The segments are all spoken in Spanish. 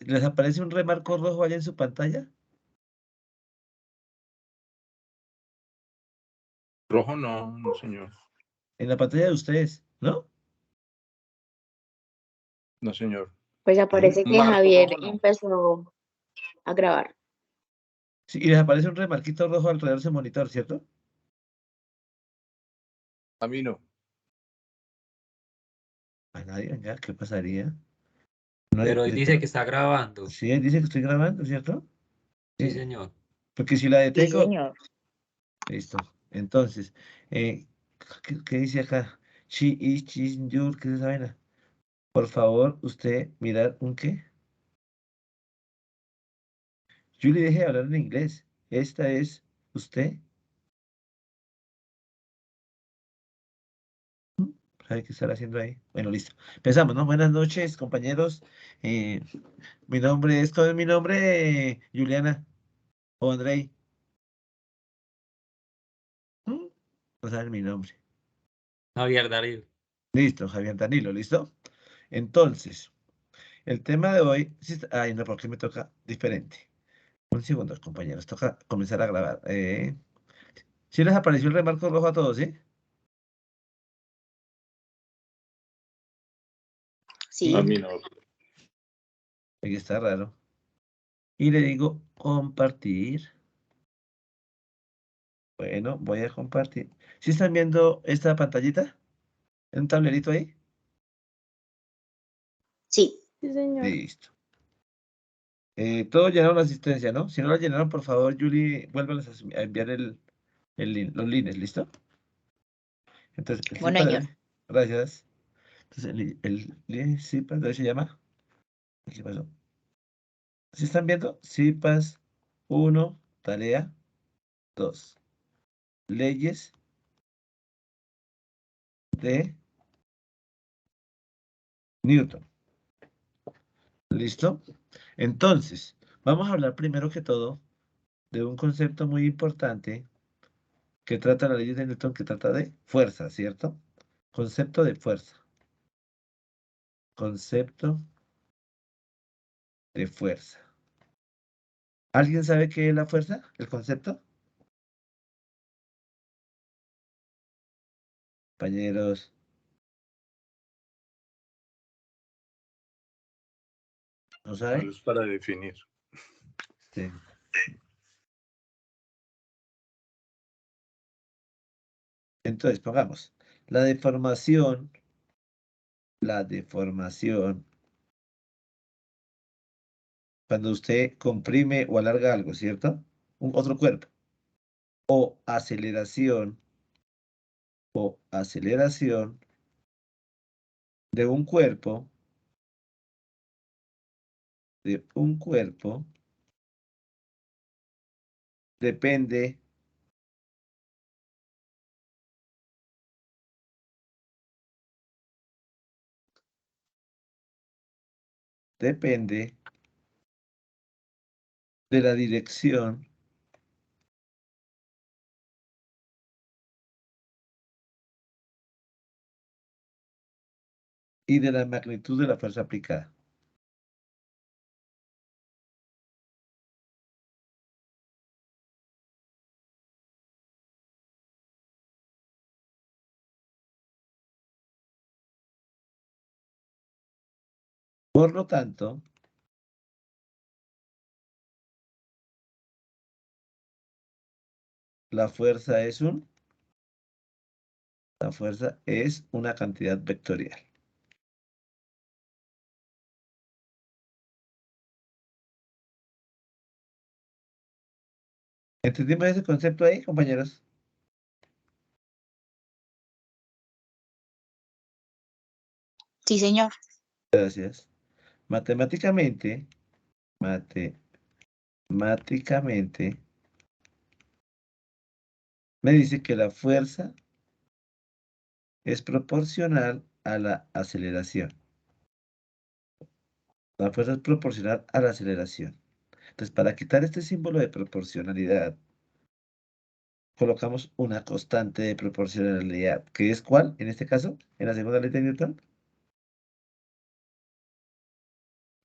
¿Les aparece un remarco rojo allá en su pantalla? Rojo no, no, señor. En la pantalla de ustedes, ¿no? No, señor. Pues aparece que Marco Javier rojo no. empezó a grabar. Sí, y les aparece un remarquito rojo alrededor de su monitor, ¿cierto? A mí no. A nadie, venga, ¿qué pasaría? Pero hoy dice que está grabando. Sí, ahí dice que estoy grabando, ¿cierto? Sí, señor. Porque si la Sí, detengo, señor. listo. Entonces, ¿qué dice acá? She is, she's your, ¿qué es esa vaina? Por favor, usted mirar un qué. Julie, deje de hablar en inglés. Esta es usted. ¿Sabe qué estar haciendo ahí? Bueno, listo. Empezamos, ¿no? Buenas noches, compañeros. Eh, mi nombre es, ¿cuál es mi nombre? Juliana o Andrei. No saben mi nombre. Javier Darío. Listo, Javier Danilo, ¿listo? Entonces, el tema de hoy... Ay, no, porque me toca diferente. Un segundo, compañeros. Toca comenzar a grabar. ¿Sí les apareció el remarco rojo a todos, sí? Sí. A mí no. Aquí está raro. Y le digo compartir. Bueno, voy a compartir. ¿Sí están viendo esta pantallita? ¿En un tablerito ahí? Sí. Sí, señor. Listo. Todos llenaron la asistencia, ¿no? Si no la llenaron, por favor, Julie, vuélvanles a enviar los links, ¿listo? Entonces, el Bueno, CIPA señor. gracias. Entonces, el CIPA de hoy se llama. ¿Qué pasó? ¿Sí están viendo? CIPAS 1, tarea 2. Leyes de Newton. ¿Listo? Entonces, vamos a hablar primero que todo de un concepto muy importante que trata la ley de Newton, que trata de fuerza, ¿cierto? Concepto de fuerza. Concepto de fuerza. ¿Alguien sabe qué es la fuerza? ¿El concepto? Compañeros. ¿No saben? Solo es para definir. Sí. Entonces, pongamos, la deformación, cuando usted comprime o alarga algo, ¿cierto? Otro cuerpo. O aceleración de un cuerpo, depende de la dirección y de la magnitud de la fuerza aplicada. Por lo tanto, la fuerza es una cantidad vectorial. ¿Entendimos ese concepto ahí, compañeros? Sí, señor. Gracias. Matemáticamente, me dice que la fuerza es proporcional a la aceleración. La fuerza es proporcional a la aceleración. Entonces, para quitar este símbolo de proporcionalidad, colocamos una constante de proporcionalidad, que es ¿cuál? En este caso, en la segunda ley de Newton.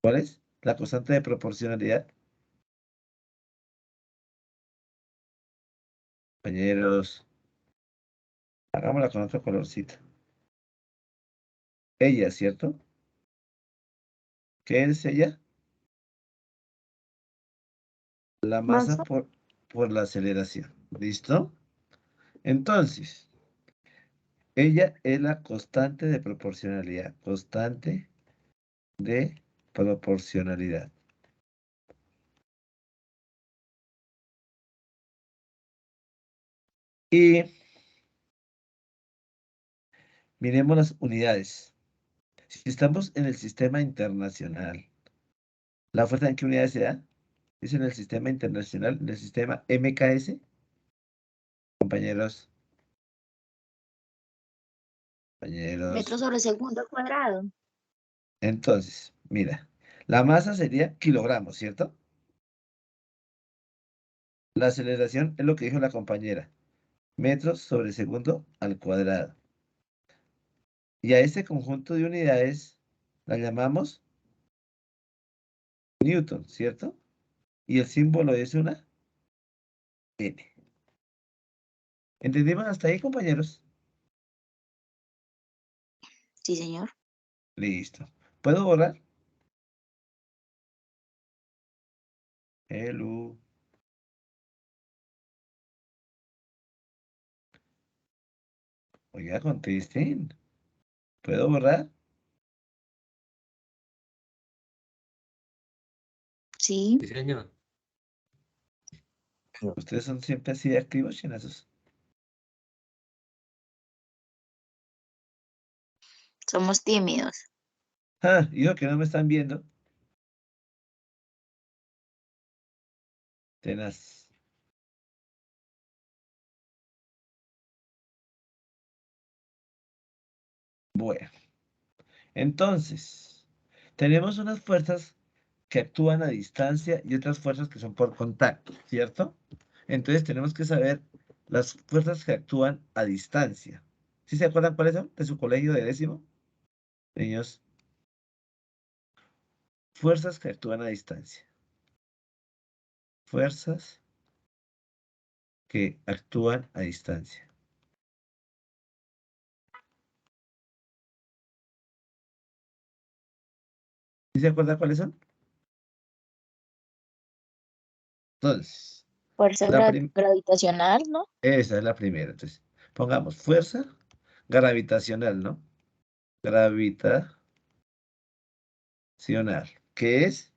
¿Cuál es? la constante de proporcionalidad. Compañeros, hagámosla con otro colorcito. Ella, ¿cierto? ¿Qué es ella? La masa Masa. por la aceleración. ¿Listo? Entonces, ella es la constante de proporcionalidad. Constante de proporcionalidad. Y miremos las unidades. Si estamos en el sistema internacional, ¿la fuerza en qué unidades se da? Es en el sistema internacional, en el sistema MKS. Compañeros, Metro compañeros. sobre segundo al cuadrado. Entonces, mira, la masa sería kilogramos, ¿cierto? La aceleración es lo que dijo la compañera, metros sobre segundo al cuadrado. Y a este conjunto de unidades la llamamos Newton, ¿cierto? Y el símbolo es una N. ¿Entendimos hasta ahí, compañeros? Sí, señor. Listo. ¿Puedo borrar? Hello. Oiga, contesten. ¿Puedo borrar? Sí. Sí, señor. Ustedes son siempre así de activos, chinazos. Somos tímidos. Ah, hijo, que no me están viendo. Tenaz. Bueno, entonces, tenemos unas fuerzas que actúan a distancia y otras fuerzas que son por contacto, ¿cierto? Entonces tenemos que saber las fuerzas que actúan a distancia. ¿Sí se acuerdan cuáles son de su colegio de décimo? Niños, fuerzas que actúan a distancia. Fuerzas que actúan a distancia. ¿Sí se acuerdan cuáles son? Entonces, Fuerza gravitacional, ¿no? esa es la primera. Entonces, pongamos fuerza gravitacional, ¿no? Gravitacional, que es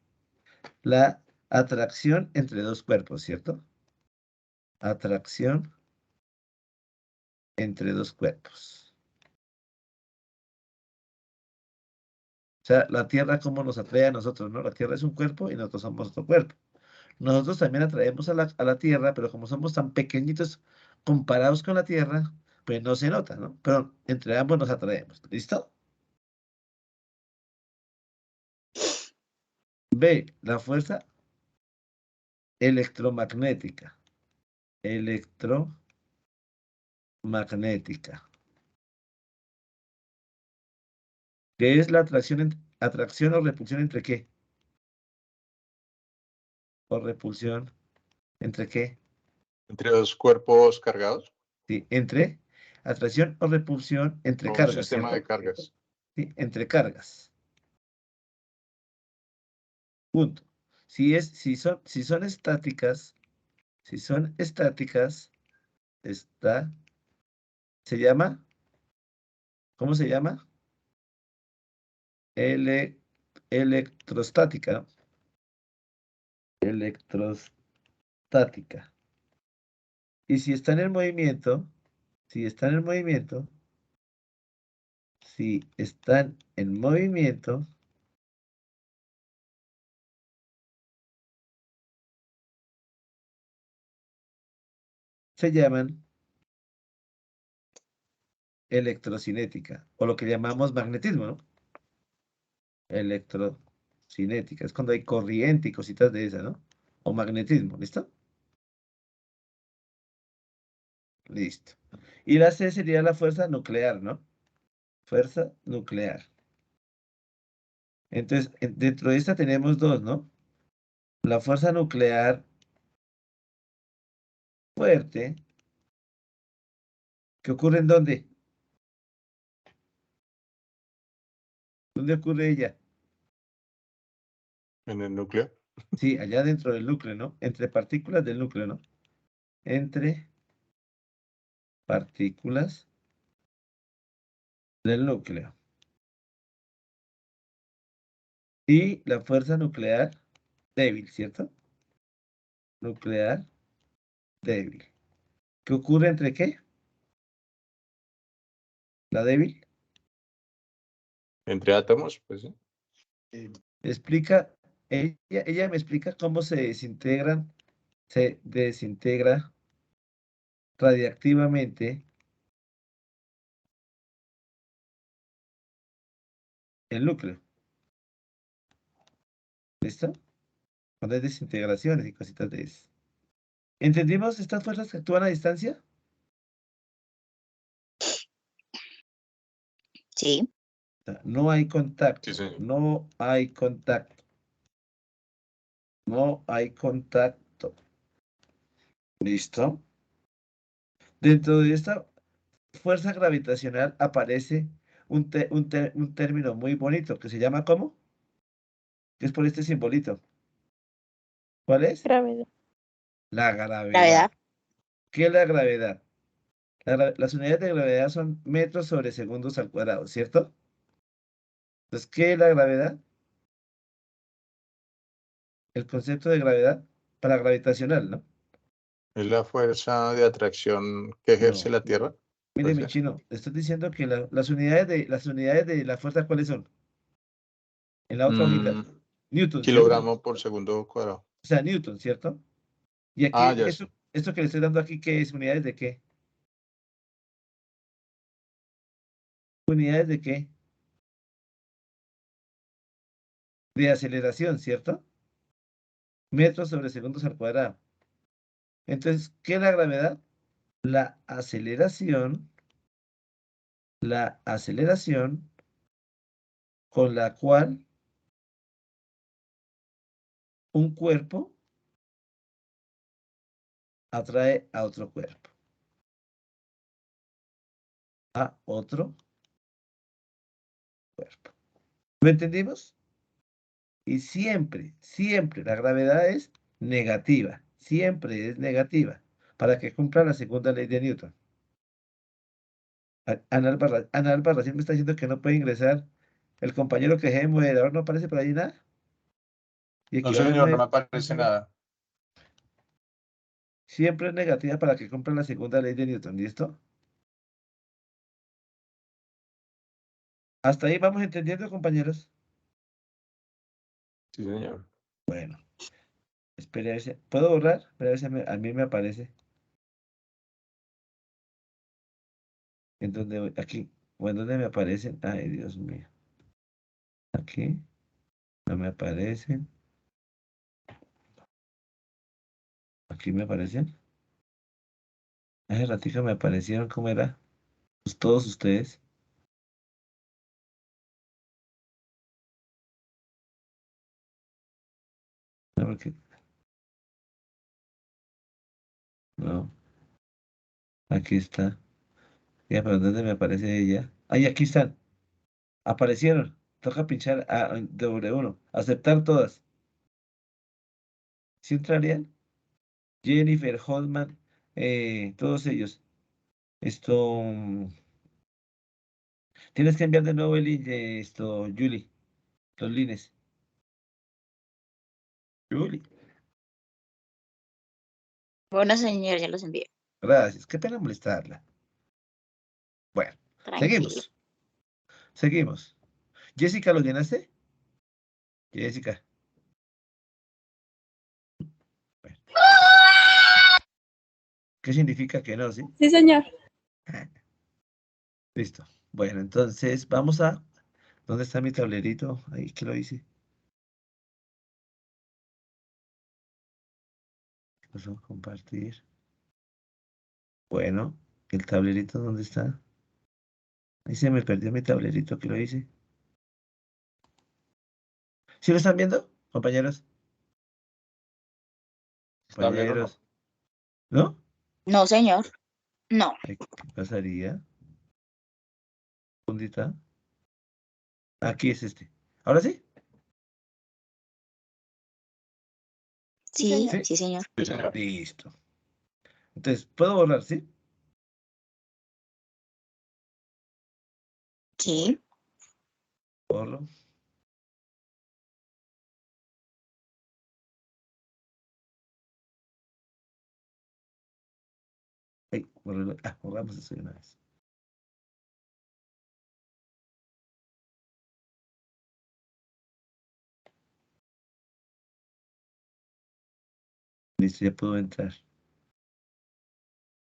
la atracción entre dos cuerpos, ¿cierto? Atracción entre dos cuerpos. O sea, la Tierra cómo nos atrae a nosotros, ¿no? La Tierra es un cuerpo y nosotros somos otro cuerpo. Nosotros también atraemos a la Tierra, pero como somos tan pequeñitos comparados con la Tierra, pues no se nota, ¿no? Pero entre ambos nos atraemos. ¿Listo? B, la fuerza electromagnética. Electromagnética. ¿Qué es la atracción, atracción o repulsión entre qué? O repulsión, ¿entre qué? Entre dos cuerpos cargados Sí, entre atracción o repulsión entre o un cargas, sistema de ¿cierto? cargas. Sí, entre cargas. Punto. Si son estáticas, está, se llama, ¿cómo se llama? Ele- electrostática, ¿no? Electrostática. Y si está en el movimiento, si están en movimiento, si están en movimiento, se llaman electrocinética, o lo que llamamos magnetismo, ¿no? Electrocinética, es cuando hay corriente y cositas de esas, ¿no? O magnetismo, ¿listo? Listo. Y la C sería la fuerza nuclear, ¿no? Fuerza nuclear. Entonces, dentro de esta tenemos dos, ¿no? La fuerza nuclear fuerte, ¿qué ocurre en dónde? ¿Dónde ocurre ella? En el núcleo. Sí, allá dentro del núcleo, ¿no? Entre partículas del núcleo, ¿no? Entre partículas del núcleo. Y la fuerza nuclear débil, ¿cierto? Nuclear débil. ¿Qué ocurre entre qué? La débil. Entre átomos, pues sí. Explica, ella me explica cómo se desintegra radiactivamente el núcleo. ¿Listo? Cuando hay desintegraciones y cositas de eso. ¿Entendimos estas fuerzas que actúan a distancia? Sí. O sea, no hay Sí, contacto, señor. no hay contacto, no hay contacto. ¿Listo? Dentro de esta fuerza gravitacional aparece un término muy bonito que se llama ¿cómo? Que es por este simbolito. ¿Cuál es? Gravedad. La gravedad. Gravedad. ¿Qué es la gravedad? Las unidades de gravedad son metros sobre segundos al cuadrado, ¿cierto? Entonces, ¿qué es la gravedad? El concepto de gravedad para gravitacional, ¿no? Es la fuerza de atracción que ejerce No. la Tierra. Mire, Puede mi ser. chino, estoy diciendo que las unidades de la fuerza, ¿cuáles son? En la otra hojita. Mm, Newton, ¿cierto? kilogramo por segundo cuadrado. O sea, Newton, ¿cierto? Y aquí, Ah, ya esto, sí. esto que le estoy dando aquí, ¿qué es? ¿Unidades de qué? ¿Unidades de qué? De aceleración, ¿cierto? Metros sobre segundos al cuadrado. Entonces, ¿qué es la gravedad? La aceleración con la cual un cuerpo atrae a otro cuerpo. A otro cuerpo. ¿Lo entendimos? Y siempre, siempre la gravedad es negativa. Siempre es negativa. Para que cumpla la segunda ley de Newton. Ana Albarracín me está diciendo que no puede ingresar. El compañero que dejé de moderador no aparece por ahí nada. Y No, aquí va a haber señor, no me aparece nada. siempre es negativa para que cumpla la segunda ley de Newton. ¿Listo? Hasta ahí vamos entendiendo, compañeros. Sí, señor. Bueno, espere a ver si... ¿Puedo borrar? Espera a ver si a mí me aparece. ¿En dónde voy? Aquí. ¿O en dónde me aparecen? Ay, Dios mío. Aquí. No me aparecen. Aquí me aparecen. Hace ratito me aparecieron. ¿Cómo era? Pues todos ustedes. No, porque... No. Aquí está. Ya, pero ¿dónde me aparece ella? Ay, aquí están. Aparecieron. Toca pinchar a W1. Aceptar todas. ¿Sí entrarían? Jennifer, Holman, todos ellos. Esto. Tienes que enviar de nuevo el link de esto, Julie. Los links. Julie. Bueno, señor, ya los envío. Gracias. Qué pena molestarla. Bueno, Tranquilo. seguimos. Seguimos. Jessica, ¿lo llenaste? Jessica. Bueno, ¿qué significa que no, sí? Sí, señor. Listo. Bueno, entonces vamos a... ¿Dónde está mi tablerito? Ahí que lo hice. Vamos a compartir. Bueno, ¿el tablerito dónde está? Ahí se me perdió mi tablerito que lo hice. ¿Sí lo están viendo, compañeros? ¿Está bien o no? Compañeros. ¿No? No, señor. No. Ay, ¿qué pasaría? ¿Dónde está? Aquí es este. ¿Ahora sí? Sí, Sí. sí, señor. Sí, señor. Listo. Entonces, ¿puedo borrar, sí? Sí. Borro. Ay, borramos eso de una vez. Listo, ya puedo entrar.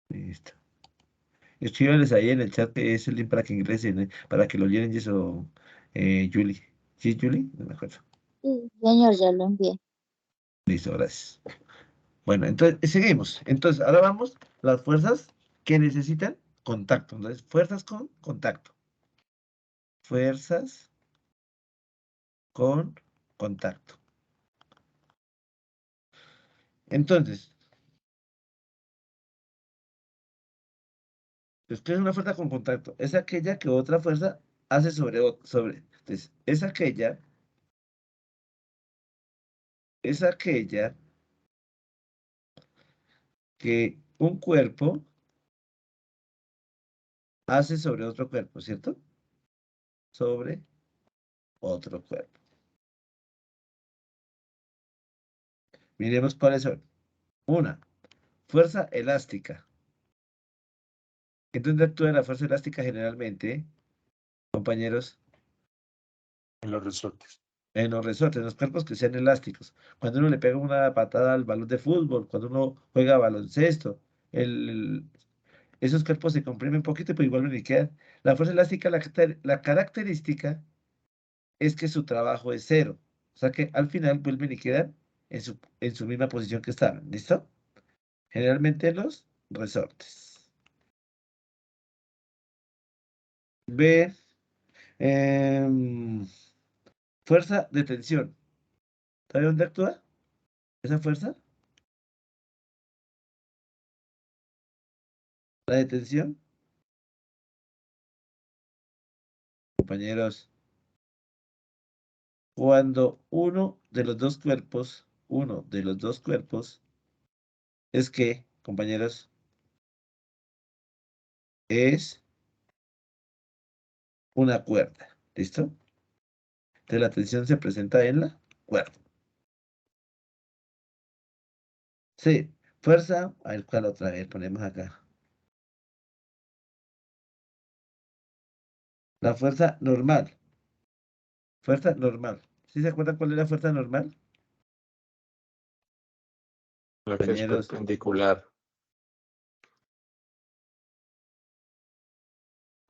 Listo. Escríbanles ahí en el chat que es el link para que ingresen, para que lo llenen y eso, Julie. ¿Sí, Julie? No me acuerdo. Sí, señor, ya lo envié. Listo, gracias. Bueno, entonces seguimos. Entonces, ahora vamos las fuerzas que necesitan contacto. Entonces, fuerzas con contacto. Fuerzas con contacto. Entonces, ¿qué es una fuerza con contacto? Es aquella que otra fuerza hace sobre. Entonces, es aquella que un cuerpo hace sobre otro cuerpo, ¿cierto? Sobre otro cuerpo. Miremos cuáles son. Una, fuerza elástica. ¿En dónde actúa la fuerza elástica generalmente, compañeros? En los resortes. En los resortes, en los cuerpos que sean elásticos. Cuando uno le pega una patada al balón de fútbol, cuando uno juega baloncesto, esos cuerpos se comprimen un poquito, pero igual me quedan. La fuerza elástica, la característica es que su trabajo es cero. O sea que al final vuelven y quedan en su misma posición que estaban. ¿Listo? Generalmente en los resortes. B. em, fuerza de tensión. ¿Sabe dónde actúa esa fuerza? La de tensión. Compañeros, cuando uno de los dos cuerpos, es que, compañeros, es una cuerda. ¿Listo? Entonces la tensión se presenta en la cuerda. Sí, fuerza, a ver cuál otra vez ponemos acá. La fuerza normal. Fuerza normal. ¿Sí se acuerdan cuál es la fuerza normal? La que es Compañeros, perpendicular.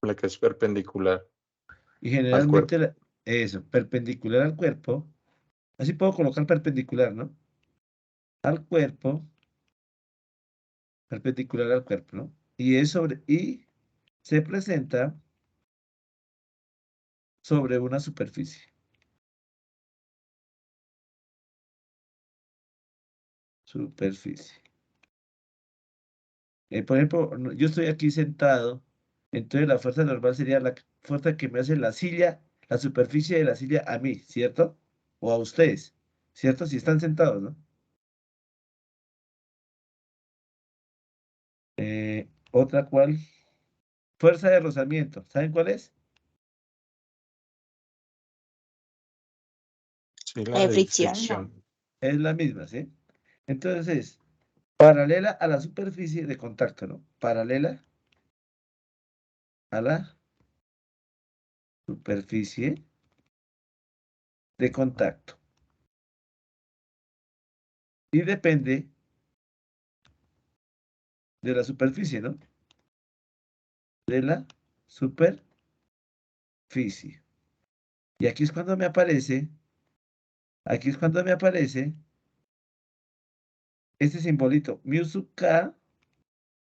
La que es perpendicular y al generalmente cuerpo. eso, perpendicular al cuerpo. Así puedo colocar perpendicular, ¿no? Al cuerpo, perpendicular al cuerpo, ¿no? Y se presenta sobre una superficie. Superficie. Por ejemplo, yo estoy aquí sentado, entonces la fuerza normal sería la fuerza que me hace la silla, la superficie de la silla a mí, ¿cierto? O a ustedes, ¿cierto? Si están sentados, ¿no? Otra cual, fuerza de rozamiento, ¿saben cuál es? Sí, La la de de fricción, no. fricción. Es la misma, ¿sí? Entonces, paralela a la superficie de contacto, ¿no? Paralela a la superficie de contacto. Y depende de la superficie, ¿no? De la superficie. Y aquí es cuando me aparece este simbolito, mu sub K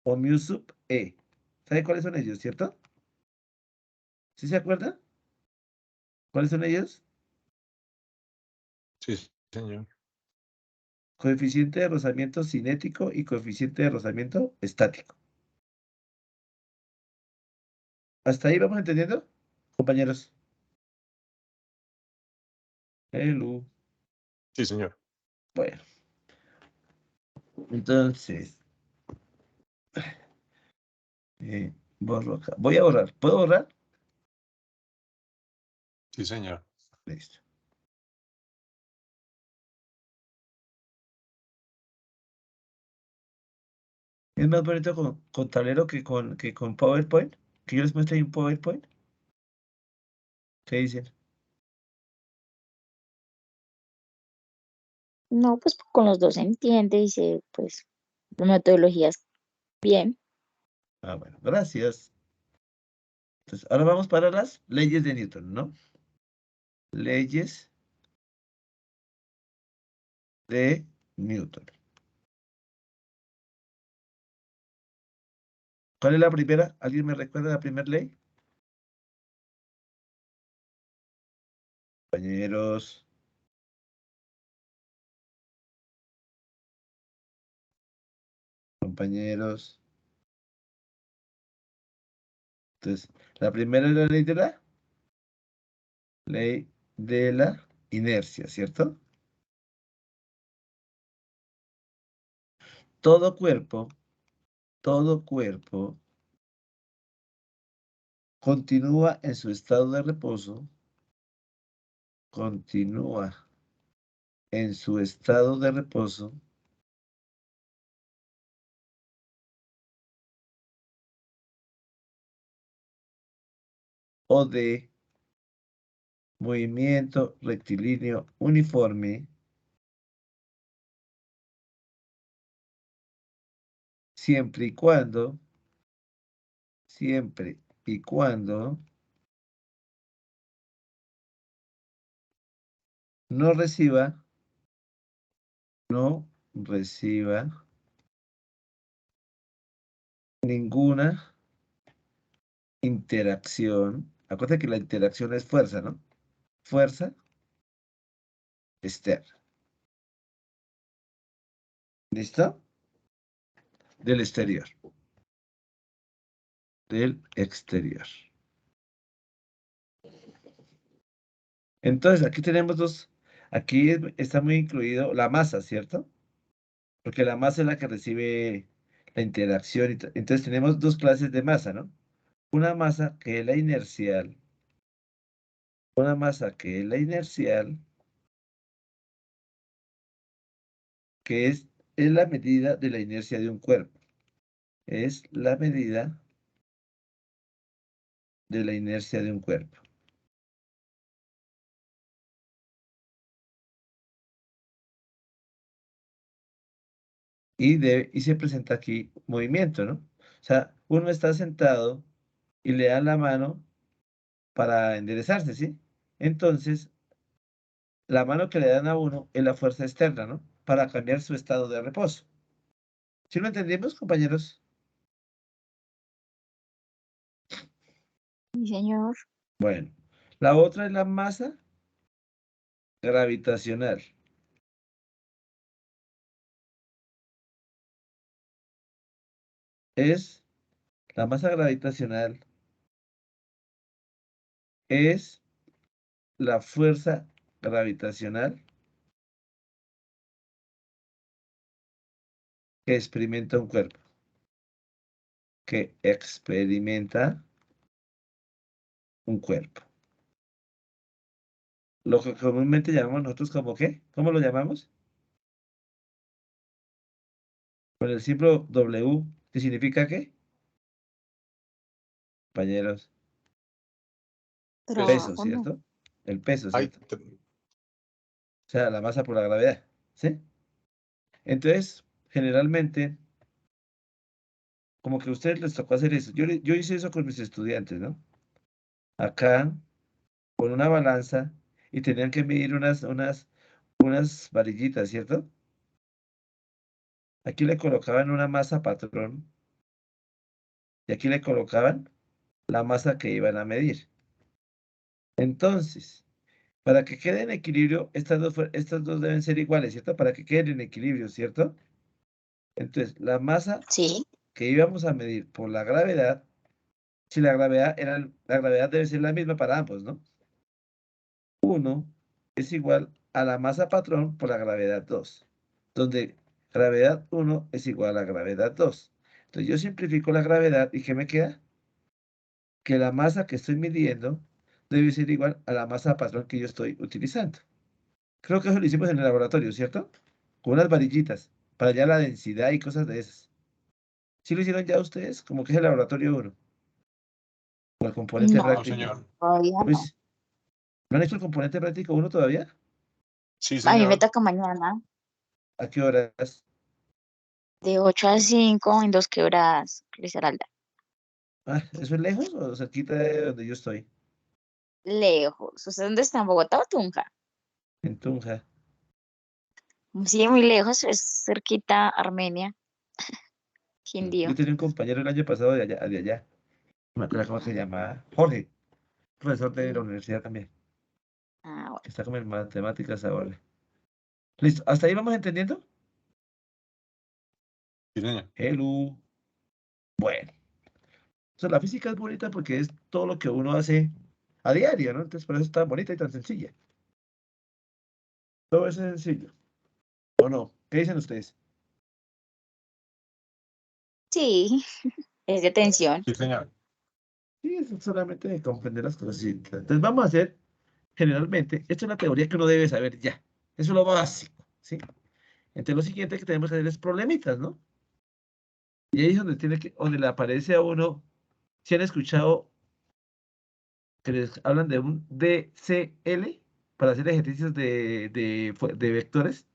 o mu sub E. ¿Sabe cuáles son ellos, cierto? ¿Sí se acuerdan? ¿Cuáles son ellos? Sí, señor. Coeficiente de rozamiento cinético y coeficiente de rozamiento estático. ¿Hasta ahí vamos entendiendo, compañeros? Hello. Sí, señor. Bueno, entonces, borro acá. Voy a borrar. ¿Puedo borrar? Sí, señor. Listo. Es más bonito con tablero que con PowerPoint. Que yo les muestre ahí un PowerPoint. ¿Qué dicen? No, pues con los dos se entiende y pues, la metodología es bien. Ah, bueno, gracias. Entonces, ahora vamos para las leyes de Newton, ¿no? Leyes de Newton. ¿Cuál es la primera? ¿Alguien me recuerda la primera ley? Compañeros. Compañeros. Entonces, la primera es la ley de la inercia, ¿cierto? Todo cuerpo continúa en su estado de reposo, continúa en su estado de reposo o de movimiento rectilíneo uniforme siempre y cuando no reciba ninguna interacción. Acuérdate que la interacción es fuerza, ¿no? Fuerza externa. ¿Listo? Del exterior. Del exterior. Entonces, aquí tenemos aquí está muy incluido la masa, ¿cierto? Porque la masa es la que recibe la interacción. Entonces tenemos dos clases de masa, ¿no? Una masa que es la inercial. Una masa que es la inercial, que es la medida de la inercia de un cuerpo. Es la medida de la inercia de un cuerpo. Y se presenta aquí movimiento, ¿no? O sea, uno está sentado y le dan la mano para enderezarse, ¿sí? Entonces, la mano que le dan a uno es la fuerza externa, ¿no? Para cambiar su estado de reposo. ¿Sí lo entendimos, compañeros? Sí, señor. Bueno, la otra es la masa gravitacional. La masa gravitacional es la fuerza gravitacional que experimenta un cuerpo. Que experimenta un cuerpo. Lo que comúnmente llamamos nosotros como ¿qué? ¿Cómo lo llamamos? Con el símbolo W, ¿qué significa qué? Compañeros, peso, Trabajo, no. ¿cierto? El peso, Ay, ¿cierto? O sea, la masa por la gravedad, ¿sí? Entonces, generalmente, como que a ustedes les tocó hacer eso. Yo hice eso con mis estudiantes, ¿no? Acá, con una balanza, y tenían que medir unas varillitas, ¿cierto? Aquí le colocaban una masa patrón, y aquí le colocaban la masa que iban a medir. Entonces, Para que quede en equilibrio, estas dos deben ser iguales, ¿cierto? Para que queden en equilibrio, ¿cierto? Entonces, la masa Sí. que íbamos a medir por la gravedad, si la gravedad la gravedad debe ser la misma para ambos, ¿no? 1 es igual a la masa patrón por la gravedad 2, donde gravedad 1 es igual a gravedad 2. Entonces yo simplifico la gravedad y ¿qué me queda? Que la masa que estoy midiendo debe ser igual a la masa patrón que yo estoy utilizando. Creo que eso lo hicimos en el laboratorio, ¿cierto? Con unas varillitas, para hallar la densidad y cosas de esas. ¿Sí lo hicieron ya ustedes? Como que es el laboratorio 1, o el componente No, No, práctico. señor. todavía no. Luis, ¿no han hecho el componente práctico 1 todavía? Sí, A mí me señor. toca mañana ¿A qué horas? de 8 a 5 en Dos Quebradas, Risaralda. Ah, ¿eso es lejos o cerquita de donde yo estoy? Lejos. ¿Usted dónde está? ¿En Bogotá o Tunja? En Tunja. Sí, muy lejos, es cerquita Armenia, Quindío. Yo tenía un compañero el año pasado de allá. No me acuerdo cómo se llama. Jorge, profesor de la Mm. universidad también. Ah, bueno. Que está como en matemáticas ahora. Listo, ¿hasta ahí vamos entendiendo? Sí, señor. Hello. Bueno, o sea, la física es bonita porque es todo lo que uno hace a diario, ¿no? Entonces por eso es tan bonita y tan sencilla. Todo eso es sencillo. ¿O no? ¿Qué dicen ustedes? Sí, es de atención. Sí, señor. Sí, es solamente de comprender las cosas. Entonces vamos a hacer, generalmente, esto es una teoría que uno debe saber ya. Eso es lo básico, ¿sí? Entonces lo siguiente que tenemos que hacer es problemitas, ¿no? Y ahí es donde donde le aparece a uno, si han escuchado que les hablan de un DCL para hacer ejercicios de vectores,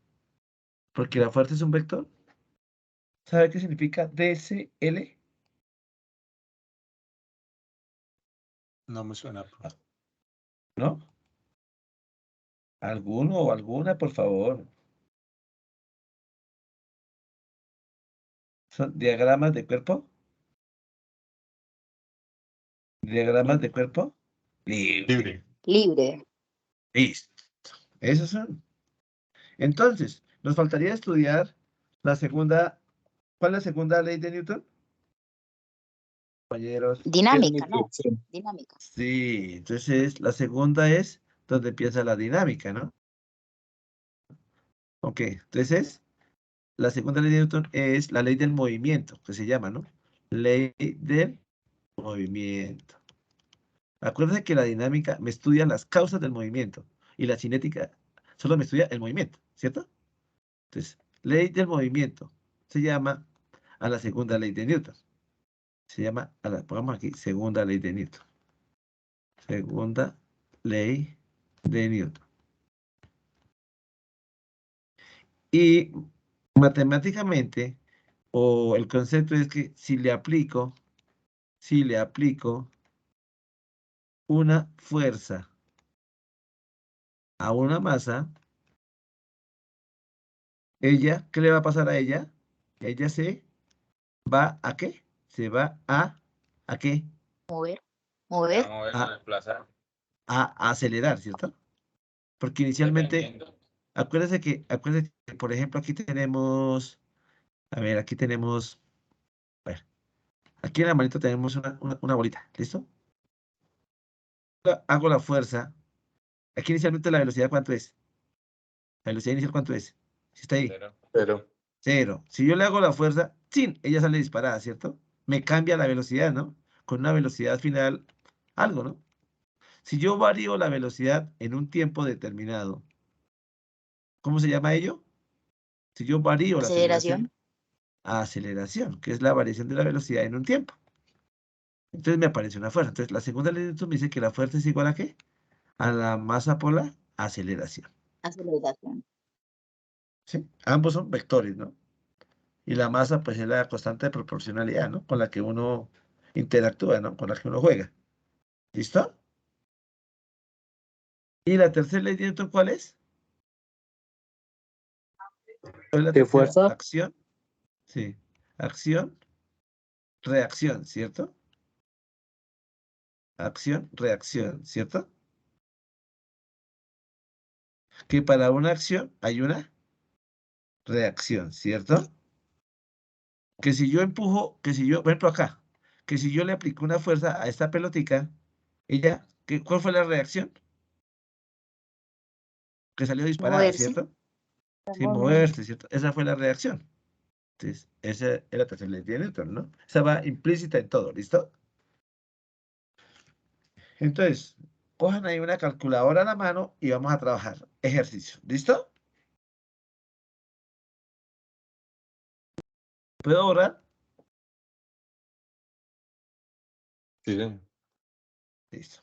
porque la fuerza es un vector. ¿Sabe qué significa DCL? No me suena. ¿No? ¿Alguno o alguna, por favor? ¿Son diagramas de cuerpo? ¿Diagramas de cuerpo? Libre. Libre. Libre. Listo. Esos son. Entonces, nos faltaría estudiar la segunda. ¿Cuál es la segunda ley de Newton? Compañeros. Dinámica, ¿no? Dinámica. Sí, entonces la segunda es donde empieza la dinámica, ¿no? Ok, entonces la segunda ley de Newton es la ley del movimiento, que se llama, ¿no? Ley del movimiento. Acuérdense que la dinámica me estudia las causas del movimiento y la cinética solo me estudia el movimiento, ¿cierto? Entonces, ley del movimiento se llama a la segunda ley de Newton. Se llama, pongamos aquí, segunda ley de Newton. Segunda ley de Newton. Y matemáticamente, o el concepto es que si le aplico una fuerza a una masa, ¿qué le va a pasar a ella? Ella se va ¿a qué? Se va ¿a qué? Mover, Se va mover. a mover, A, a desplazar. a acelerar, ¿cierto? Porque inicialmente, Dependiendo. acuérdense que, por ejemplo, aquí tenemos, a ver, aquí tenemos, a ver, aquí en la manito tenemos una bolita, ¿listo? Hago la fuerza. Aquí inicialmente la velocidad, ¿cuánto es? La velocidad inicial, ¿cuánto es? Si está ahí, Pero, Pero, 0. Si yo le hago la fuerza, ¡chin! Ella sale disparada, ¿cierto? Me cambia la velocidad, ¿no? Con una velocidad final, algo, ¿no? Si yo varío la velocidad en un tiempo determinado, ¿cómo se llama ello? Si yo varío la Aceleración. aceleración, que es la variación de la velocidad en un tiempo. Entonces me aparece una fuerza. Entonces la segunda ley de Newton me dice que la fuerza es igual ¿a qué? A la masa por la aceleración. Aceleración. ¿Sí? Ambos son vectores, ¿no? Y la masa, pues, es la constante de proporcionalidad, ¿no? Con la que uno interactúa, ¿no? Con la que uno juega. ¿Listo? ¿Y la tercera ley de Newton cuál es? ¿Cuál es la ¿De tercera? fuerza? Acción. Sí. Acción, reacción, ¿cierto? Acción, reacción, ¿cierto? que para una acción hay una reacción, ¿cierto? Que si yo empujo, que si yo, por ejemplo acá, que si yo le aplico una fuerza a esta pelotica, ella, ¿cuál fue la reacción? Que salió disparada, Moverse. ¿cierto? Sí, Movimiento. moverse, ¿cierto? Esa fue la reacción. Entonces, esa es la tercera ley de Newton, ¿no? Esa va implícita en todo, ¿listo? Entonces, cojan ahí una calculadora a la mano y vamos a trabajar ejercicio, ¿listo? ¿Puedo orar? Sí, señor. Listo.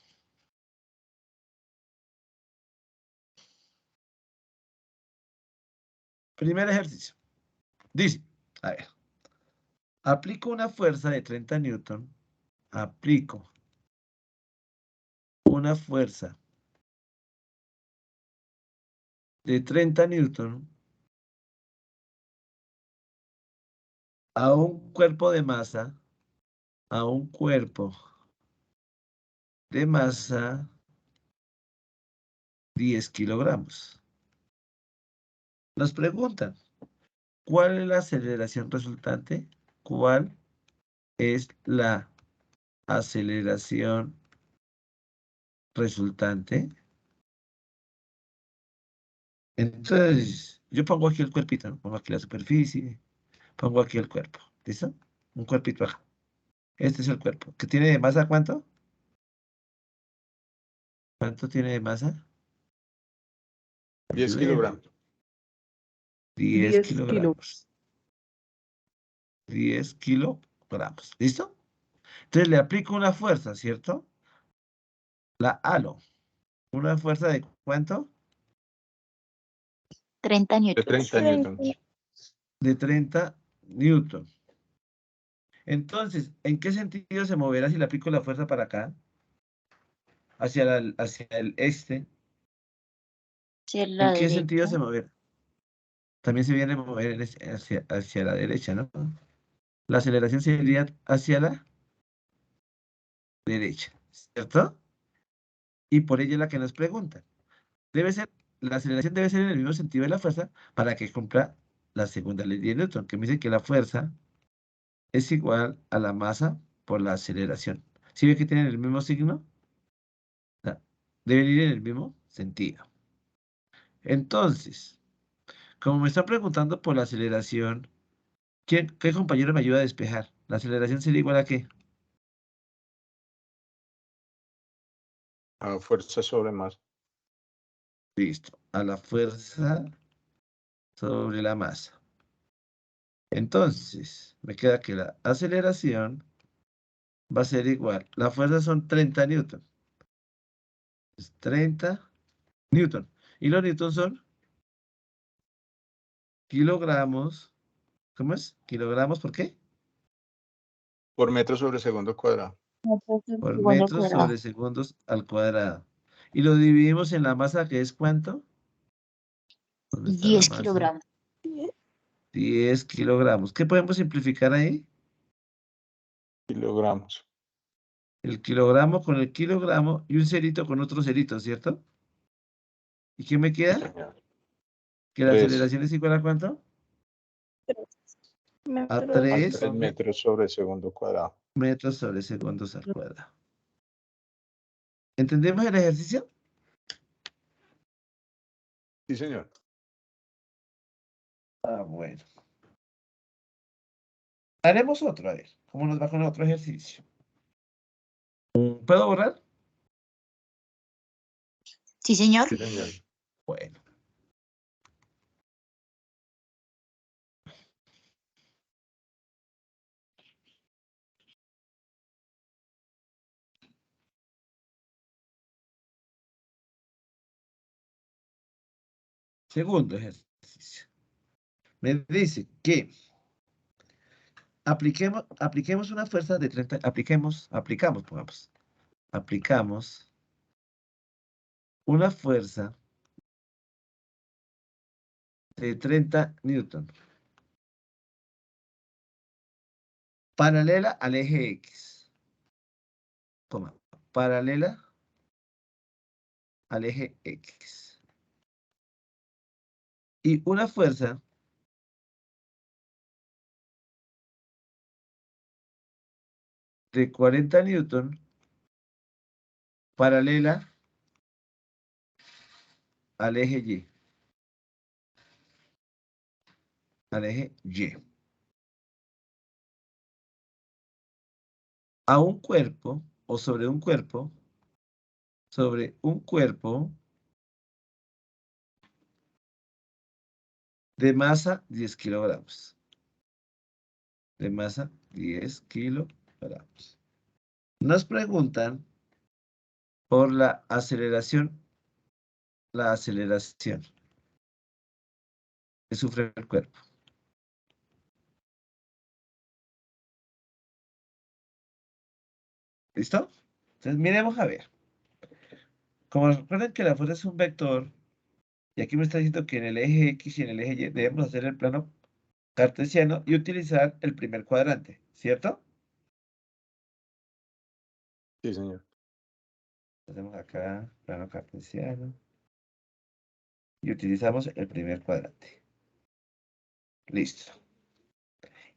Primer ejercicio. Dice, a ver, aplico una fuerza de 30 newton, aplico una fuerza de 30 newton a un cuerpo de masa, a un cuerpo de masa 10 kilogramos. Nos preguntan, ¿cuál es la aceleración resultante? ¿Cuál es la aceleración resultante? Entonces, yo pongo aquí el cuerpito, ¿no? Pongo aquí la superficie, pongo aquí el cuerpo, ¿listo? Un cuerpito acá. Este es el cuerpo. ¿Que tiene de masa cuánto? ¿Cuánto tiene de masa? 10 Ayúdenme. kilogramos. 10 10 kilogramos. 10 kilogramos. ¿Listo? Entonces le aplico una fuerza, ¿cierto? La halo. ¿Una fuerza de cuánto? 30 De newtons. 30 newtons. De 30 newton. Entonces, ¿en qué sentido se moverá si le aplico la fuerza para acá? Hacia el este. Hacia ¿En la qué sentido derecha. se moverá? También se viene a mover hacia la derecha, ¿no? La aceleración sería hacia la derecha, ¿cierto? Y por ello es la que nos preguntan. La aceleración debe ser en el mismo sentido de la fuerza para que cumpla la segunda ley de Newton, que me dice que la fuerza es igual a la masa por la aceleración. ¿Sí ve que tienen el mismo signo? O sea, deben ir en el mismo sentido. Entonces, como me están preguntando por la aceleración, ¿qué compañero me ayuda a despejar? ¿La aceleración sería igual a qué? A fuerza sobre masa. Listo, a la fuerza sobre la masa. Entonces, me queda que la aceleración va a ser igual. La fuerza son 30 newton. Es 30 newton. Y los newtons son kilogramos. ¿Cómo es? Kilogramos, ¿por qué? Por metro sobre segundo cuadrado. Por Segundo metros cuadrado. sobre segundos al cuadrado. Y lo dividimos en la masa, que es ¿cuánto? ¿Dónde está la 10 masa? kilogramos. 10 kilogramos. ¿Qué podemos simplificar ahí? Kilogramos. El kilogramo con el kilogramo y un cerito con otro cerito, ¿cierto? ¿Y qué me Sí, queda? señor. Que la 3 aceleración es igual a ¿cuánto? A metros. 3 metros sobre segundo cuadrado. metros sobre segundos al cuadrado. ¿Entendemos el ejercicio? Sí, señor. Ah, bueno. Haremos otro, a ver. ¿Cómo nos va con otro ejercicio? ¿Puedo borrar? Sí, señor. Sí, señor. Bueno. Segundo ejercicio. Me dice que apliquemos una fuerza de 30, pongamos, aplicamos una fuerza de 30 newton paralela al eje X, paralela al eje X. Y una fuerza de 40 newton paralela al eje Y. Al eje Y. A un cuerpo o sobre un cuerpo de masa 10 kilogramos. De masa 10 kilogramos. Nos preguntan por la aceleración que sufre el cuerpo. ¿Listo? Entonces miremos a ver. Como recuerden que la fuerza es un vector, y aquí me está diciendo que en el eje X y en el eje Y debemos hacer el plano cartesiano y utilizar el primer cuadrante, ¿cierto? Sí, señor. Hacemos acá plano cartesiano y utilizamos el primer cuadrante. Listo.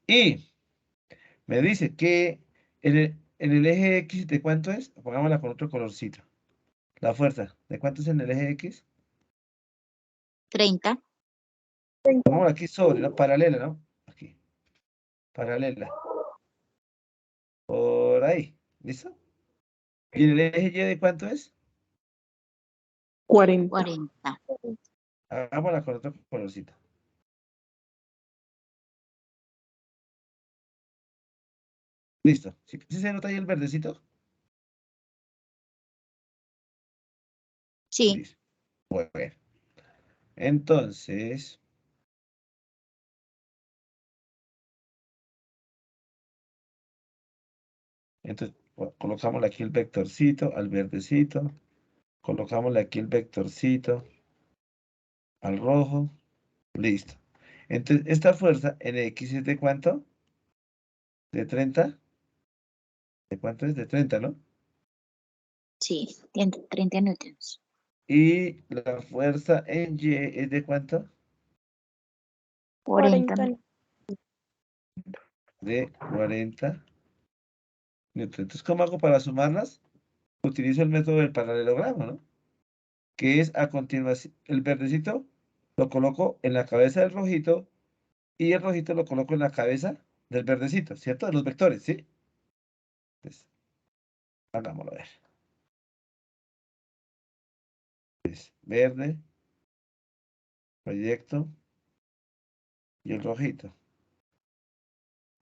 Y me dice que en el eje X, ¿de cuánto es? Pongámosla con otro colorcito. La fuerza, ¿de cuánto es en el eje X? 30. Pongámosla aquí sobre, ¿no? Paralela, ¿no? Aquí. Paralela. Por ahí. ¿Listo? ¿Y en el eje Y de cuánto es? 40. 40. Hagámosla con otro colorcito. Listo. ¿Sí se nota ahí el verdecito? Sí. Listo. Bueno. Entonces, colocámosle aquí el vectorcito al verdecito. Colocámosle aquí el vectorcito al rojo. Listo. Entonces, esta fuerza en X es de ¿cuánto? ¿De 30? ¿De cuánto es? De 30, ¿no? Sí, 30 newtons. Y la fuerza en Y es de ¿cuánto? 40. De 40 newton. Entonces, ¿cómo hago para sumarlas? Utilizo el método del paralelogramo, ¿no? Que es a continuación, el verdecito lo coloco en la cabeza del rojito y el rojito lo coloco en la cabeza del verdecito, ¿cierto? De los vectores, ¿sí? Entonces, hagámoslo a ver. Entonces, verde, proyecto, y el rojito,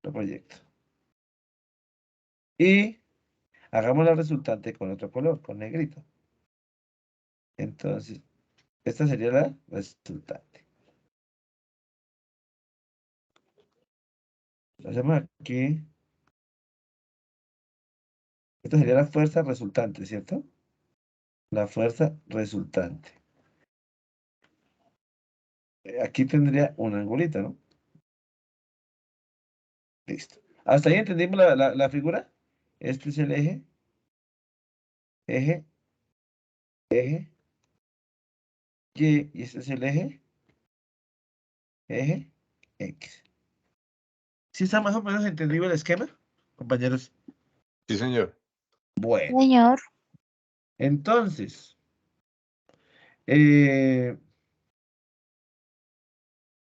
lo proyecto. Y hagamos la resultante con otro color, con negrito. Entonces, esta sería la resultante. Lo hacemos aquí. Esta sería la fuerza resultante, ¿cierto? La fuerza resultante. Aquí tendría un angulito, ¿no? Listo. ¿Hasta ahí entendimos la figura? Este es el eje, eje, eje, y este es el eje, eje, X. ¿Sí está más o menos entendido el esquema, compañeros? Sí, señor. Bueno, Señor. entonces,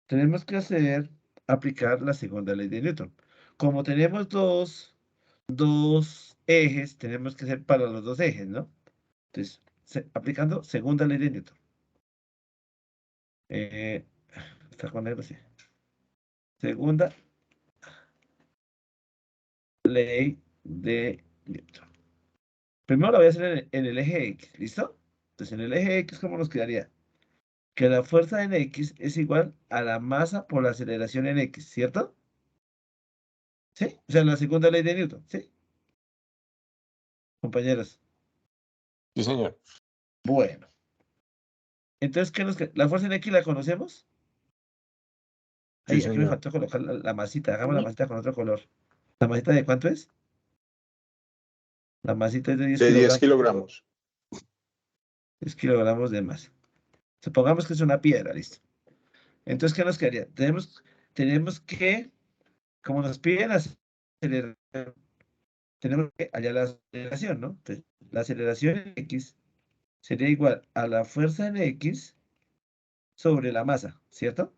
tenemos que aplicar la segunda ley de Newton. Como tenemos dos ejes, tenemos que hacer para los dos ejes, ¿no? Entonces, aplicando segunda ley de Newton. Está con negro, sí. Segunda ley de Newton. Primero la voy a hacer en el eje X, ¿listo? Entonces, en el eje X, ¿cómo nos quedaría? Que la fuerza en X es igual a la masa por la aceleración en X, ¿cierto? ¿Sí? O sea, la segunda ley de Newton, ¿sí? Compañeros. Sí, señor. Bueno. Entonces, ¿la fuerza en X la conocemos? Sí, Ay, aquí me señor. faltó colocar la masita. Hagamos la masita con otro color. ¿La masita de cuánto es? La masita es de 10 De 10 kilogramos. kilogramos. 10 kilogramos de masa. Supongamos que es una piedra, listo. Entonces, ¿qué nos quedaría? Tenemos que, como nos piden acelerar, tenemos que hallar la aceleración, ¿no? Entonces, la aceleración en X sería igual a la fuerza en X sobre la masa, ¿cierto?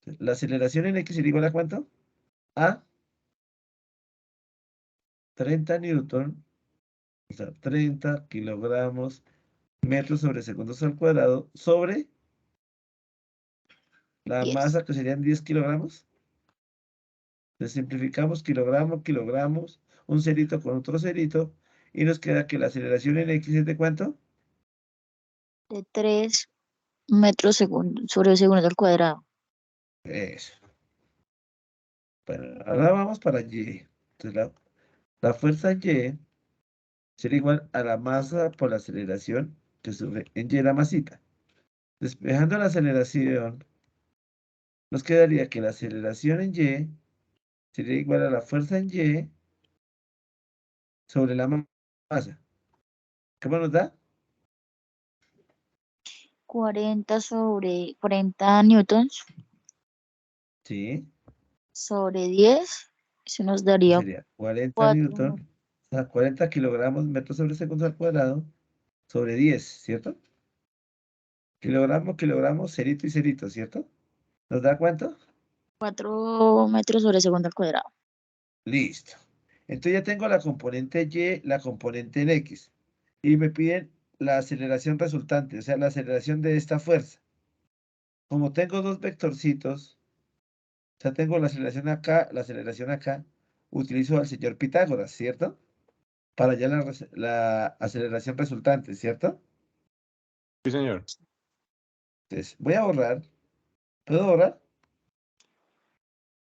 Entonces, la aceleración en X sería igual a ¿cuánto? A 30 newton, o sea, 30 kilogramos metros sobre segundos al cuadrado sobre la 10. masa que serían 10 kilogramos. Entonces simplificamos kilogramos, un cerito con otro cerito, y nos queda que la aceleración en X es de ¿cuánto? De 3 metros sobre segundo al cuadrado. Eso. Bueno, ahora vamos para Y. Entonces la fuerza Y sería igual a la masa por la aceleración que sufre en Y la masita. Despejando la aceleración, nos quedaría que la aceleración en Y sería igual a la fuerza en Y sobre la masa. ¿Qué más nos da? 40 newtons Sí, sobre 10. Eso nos eso daría sería 40 4. newton, o sea, 40 kilogramos metros sobre segundo al cuadrado sobre 10, ¿cierto? Kilogramos, cerito y cerito, ¿cierto? ¿Nos da cuánto? 4 metros sobre segundo al cuadrado. Listo. Entonces ya tengo la componente Y, la componente en X. Y me piden la aceleración resultante, o sea, la aceleración de esta fuerza. Como tengo dos vectorcitos, o sea, tengo la aceleración acá, utilizo al señor Pitágoras, ¿cierto? Para hallar la aceleración resultante, ¿cierto? Sí, señor. Entonces, voy a borrar. ¿Puedo borrar?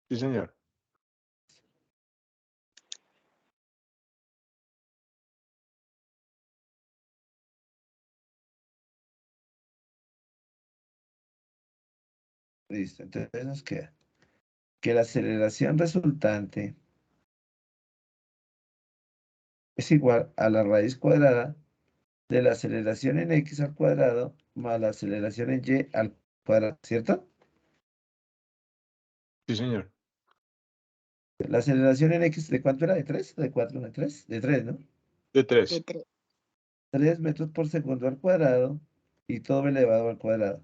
Sí, señor. Listo. Entonces nos queda que la aceleración resultante es igual a la raíz cuadrada de la aceleración en X al cuadrado más la aceleración en Y al cuadrado, ¿cierto? Sí, señor. La aceleración en X, ¿de cuánto era? ¿De 3? ¿De 4? ¿De 3? De 3, ¿no? De De 3. 3. 3 metros por segundo al cuadrado y todo elevado al cuadrado.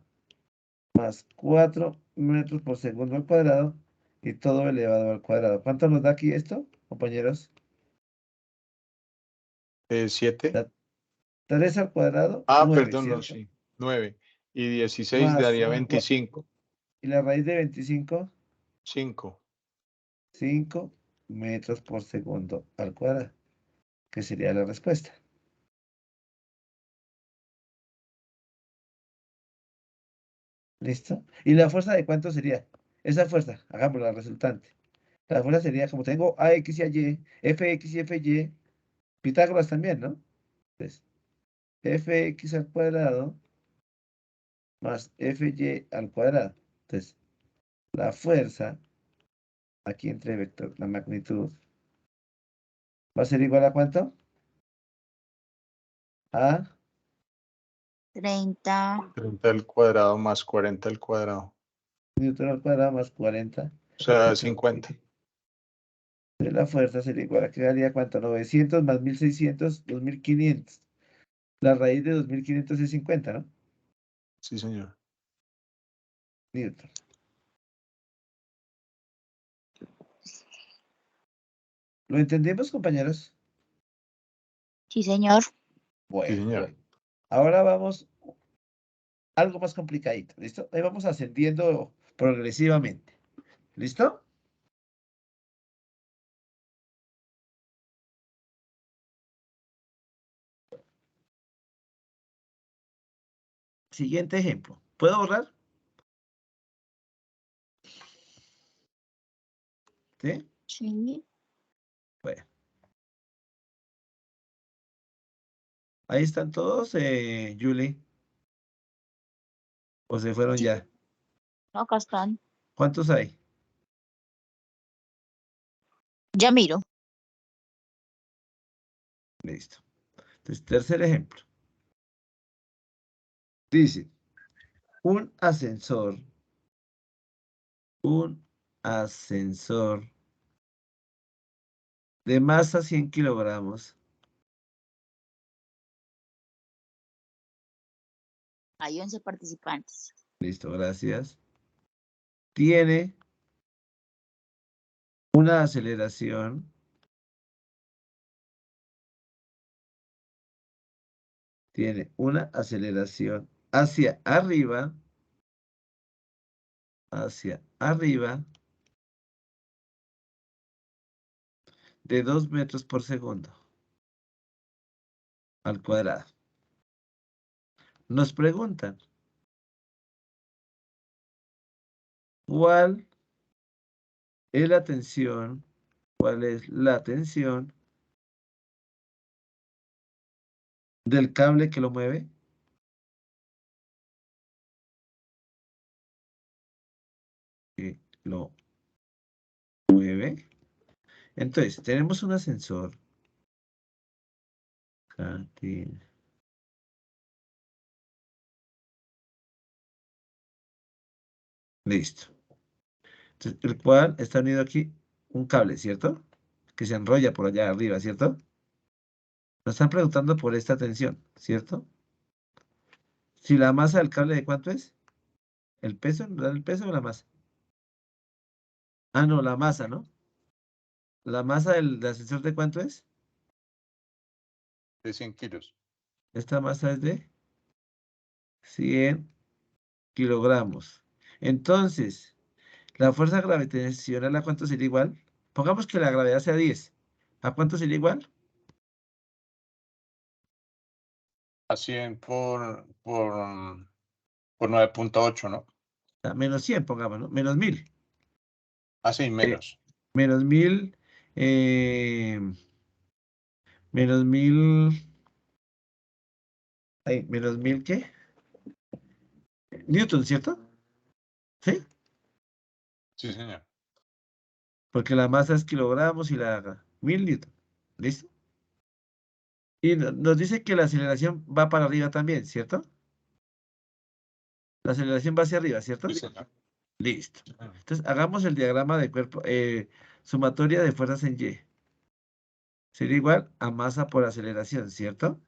Más 4 metros por segundo al cuadrado y todo elevado al cuadrado. ¿Cuánto nos da aquí esto, compañeros? 7. Da 3 al cuadrado, Ah, 9, perdón, no, ¿cierto? sí. 9. Y 16 Más, daría 25. y la raíz de 25, 5. 5 metros por segundo al cuadrado, que sería la respuesta. ¿Listo? ¿Y la fuerza de cuánto sería? Esa fuerza, hagamos la resultante. La fuerza sería, como tengo AX y AY, FX y FY, Pitágoras también, ¿no? Entonces, FX al cuadrado más FY al cuadrado. Entonces, la fuerza, aquí entre vector, la magnitud, va a ser igual a ¿cuánto? A 30. 30 al cuadrado más 40 al cuadrado. newton al cuadrado más 40. O sea, Newton. 50. Entonces, la fuerza sería igual a que daría ¿cuánto? 900 más 1600, 2500. La raíz de 2500 es 50, ¿no? Sí, señor. Newton. ¿Lo entendemos, compañeros? Sí, señor. Sí, Bueno, señor. ahora vamos algo más complicadito, ¿listo? Ahí vamos ascendiendo progresivamente. ¿Listo? Siguiente ejemplo. ¿Puedo borrar? ¿Sí? Sí. Bueno. Ahí están todos, Julie. ¿O se fueron Sí. ya? No, acá están. ¿Cuántos hay? Ya miro. Listo. Entonces, tercer ejemplo. Dice, un ascensor un ascensor de masa 100 kilogramos. Hay 11 participantes. Listo, gracias. Tiene una aceleración hacia arriba de 2 metros por segundo al cuadrado. Nos preguntan, ¿cuál es la tensión? ¿Cuál es la tensión del cable que lo mueve? Que lo mueve. Entonces, tenemos un ascensor. Listo. Entonces, el cual está unido aquí un cable, ¿cierto? Que se enrolla por allá arriba, ¿cierto? Nos están preguntando por esta tensión, ¿cierto? Si la masa del cable, ¿de cuánto es? ¿El peso? ¿Nos dan el peso o la masa? Ah, no, la masa, ¿no? ¿La masa del ascensor de cuánto es? De 100 kilos. Esta masa es de 100 kilogramos. Entonces, la fuerza gravitacional, ¿a cuánto sería igual? Pongamos que la gravedad sea 10. ¿A cuánto sería igual? A 100 por 9.8, ¿no? A menos 100, pongamos, ¿no? Menos 1000. Ah, sí, menos. Menos 1000. Menos 1000. Ay, menos 1000, ¿qué? Newton, ¿cierto? ¿Sí? Sí, señor. Porque la masa es kilogramos y la 1000 newton. ¿Listo? Y nos dice que la aceleración va para arriba también, ¿cierto? La aceleración va hacia arriba, ¿cierto? Sí, señor. Listo. Entonces, hagamos el diagrama de cuerpo, sumatoria de fuerzas en Y. Sería igual a masa por aceleración, ¿cierto?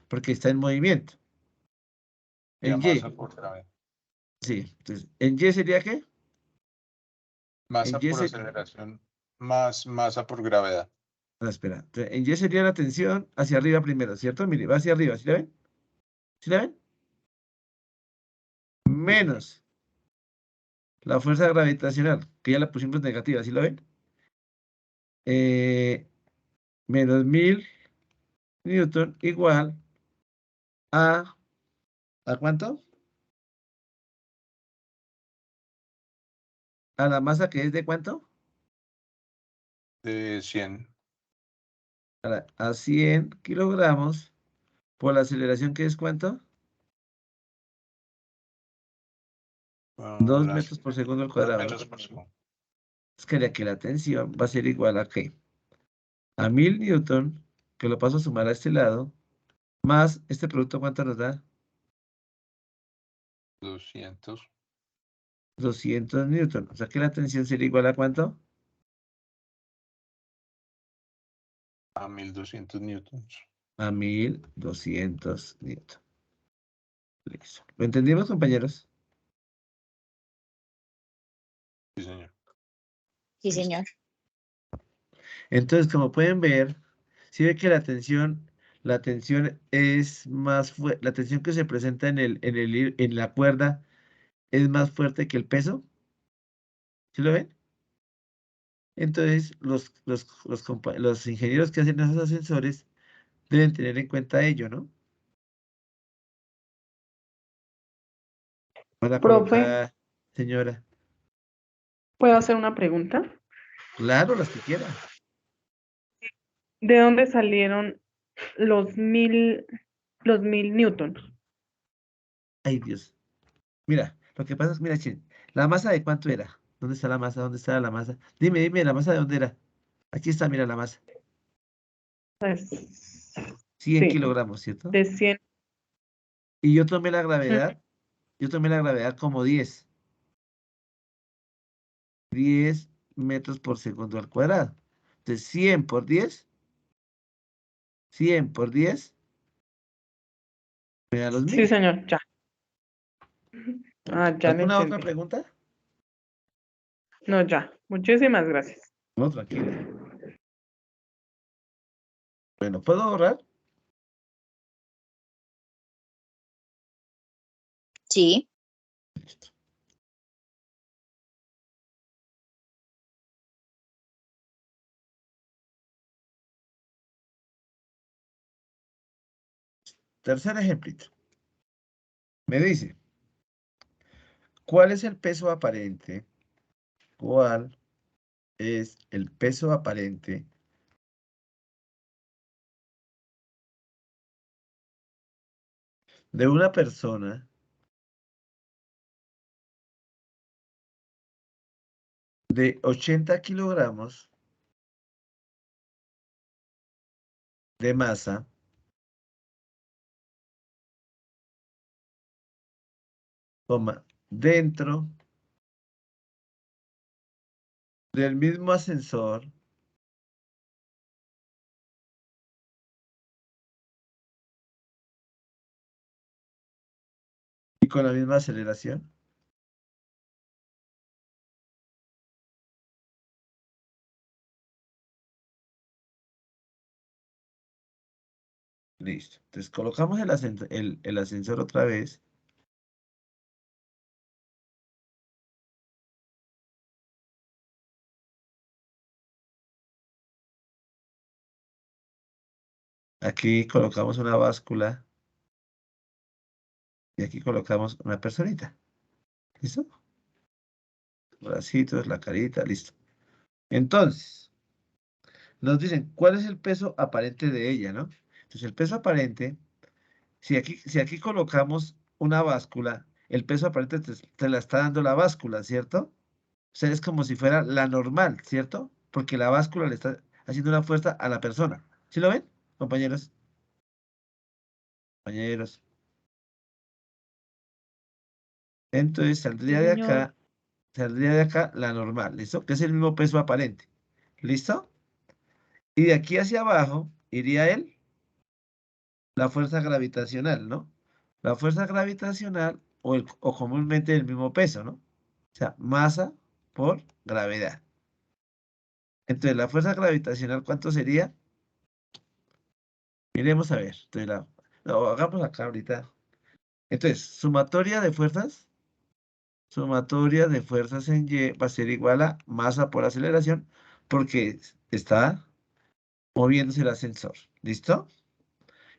Porque está en movimiento. Y a En masa Y, por gravedad. sí. Entonces, ¿en Y sería qué? En Masa Y por sería... aceleración más masa por gravedad. No, espera. Entonces, en Y sería la tensión hacia arriba primero, ¿cierto? Mire, va hacia arriba, ¿sí la ven? ¿Sí la ven? Sí, señor. Menos la fuerza gravitacional, que ya la pusimos negativa, ¿sí la ven? Menos 1000 newton igual a... ¿A cuánto? A la masa que es de cuánto? De 100. A 100 kilogramos por la aceleración que es cuánto? 2 metros por segundo al 2 cuadrado, ¿no? metros por segundo. Es que la tensión va a ser igual a ¿qué? A 1000 newton, que lo paso a sumar a este lado, más este producto, ¿cuánto nos da? 200 200 newton. O sea que la tensión sería igual a ¿cuánto? a 1200 newtons. A 1200 newton. Listo. ¿Lo entendimos, compañeros? Sí, señor. Sí, Listo. señor. Entonces, como pueden ver, si ve que la tensión es más fuerte, la tensión que se presenta en la cuerda es más fuerte que el peso. ¿Sí lo ven? Entonces, los ingenieros que hacen esos ascensores deben tener en cuenta ello, ¿no? Van a Profe, colocar, señora, ¿puedo hacer una pregunta? claro, las que quiera. ¿De dónde salieron los mil newtons? Ay, Dios. Mira, lo que pasa es, mira, Chin, ¿la masa de cuánto era? ¿Dónde está la masa? ¿Dónde está la masa? Dime, ¿la masa de dónde era? Aquí está, mira la masa. Pues, 100 sí, kilogramos, ¿cierto? de 100. Y yo tomé la gravedad como 10. 10 metros por segundo al cuadrado. Entonces, 100 por 10. 100 por 10. Me da los Sí, 1000. señor, ya. Ah, ya le ¿Alguna otra entendí. pregunta? No, ya. Muchísimas gracias. No, tranquila. Bueno, ¿puedo ahorrar? Sí. Listo. Tercer ejemplito. Me dice, ¿cuál es el peso aparente? ¿Cuál es el peso aparente de una persona de 80 kilogramos de masa dentro del mismo ascensor y con la misma aceleración? Listo. Entonces colocamos el ascensor otra vez. Aquí colocamos una báscula y aquí colocamos una personita. ¿Listo? Bracitos, la carita, listo. Entonces, nos dicen, ¿cuál es el peso aparente de ella, no? Entonces, el peso aparente, si aquí colocamos una báscula, el peso aparente te la está dando la báscula, ¿cierto? O sea, es como si fuera la normal, ¿cierto? Porque la báscula le está haciendo una fuerza a la persona. ¿Sí lo ven, compañeros? Compañeros. Entonces, Sí, señor. saldría de acá la normal, ¿listo? Que es el mismo peso aparente. ¿Listo? Y de aquí hacia abajo iría la fuerza gravitacional, ¿no? La fuerza gravitacional o comúnmente el mismo peso, ¿no? O sea, masa por gravedad. Entonces, la fuerza gravitacional, ¿cuánto sería? Miremos a ver. Entonces, no, hagamos acá ahorita. Entonces, sumatoria de fuerzas en Y va a ser igual a masa por aceleración, porque está moviéndose el ascensor. ¿Listo?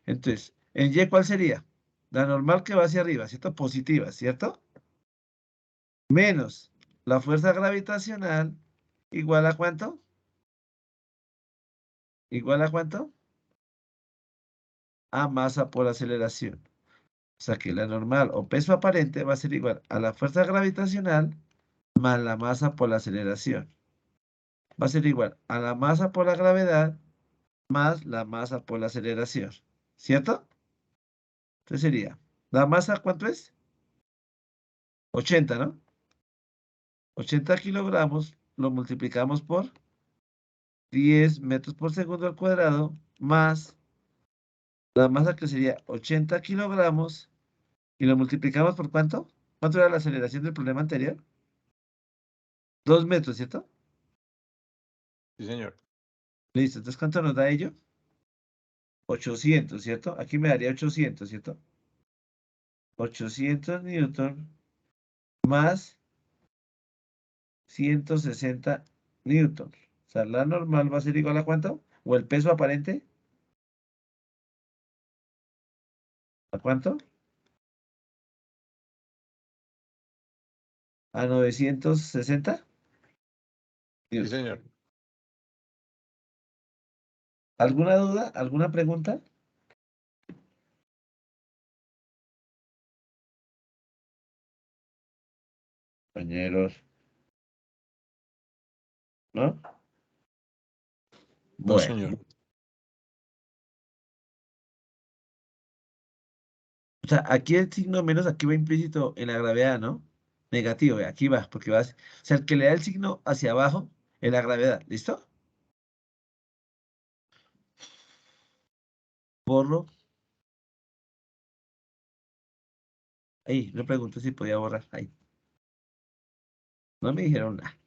Entonces, en Y, ¿cuál sería? La normal que va hacia arriba, ¿cierto? Positiva, ¿cierto? Menos la fuerza gravitacional, igual a ¿cuánto? ¿Igual a cuánto? A masa por aceleración. O sea que la normal o peso aparente va a ser igual a la fuerza gravitacional más la masa por la aceleración. Va a ser igual a la masa por la gravedad más la masa por la aceleración. ¿Cierto? Entonces sería, ¿la masa cuánto es? 80, ¿no? 80 kilogramos lo multiplicamos por 10 metros por segundo al cuadrado más la masa que sería 80 kilogramos y lo multiplicamos por ¿cuánto? ¿Cuánto era la aceleración del problema anterior? 2 metros, ¿cierto? Sí, señor. Listo, entonces ¿cuánto nos da ello? 800, ¿cierto? Aquí me daría 800, ¿cierto? 800 newton más 160 newton. O sea, la normal va a ser igual a ¿cuánto? ¿O el peso aparente? ¿A cuánto? ¿A 960 Sí, newton? señor. ¿Alguna duda? ¿Alguna pregunta? Compañeros, ¿no? No, Bueno, señor. o sea, aquí el signo menos, aquí va implícito en la gravedad, ¿no? negativo, aquí va, porque va, o sea, el que le da el signo hacia abajo es la gravedad, ¿listo? Borro. Ahí, le pregunto si podía borrar, ahí. No me dijeron nada.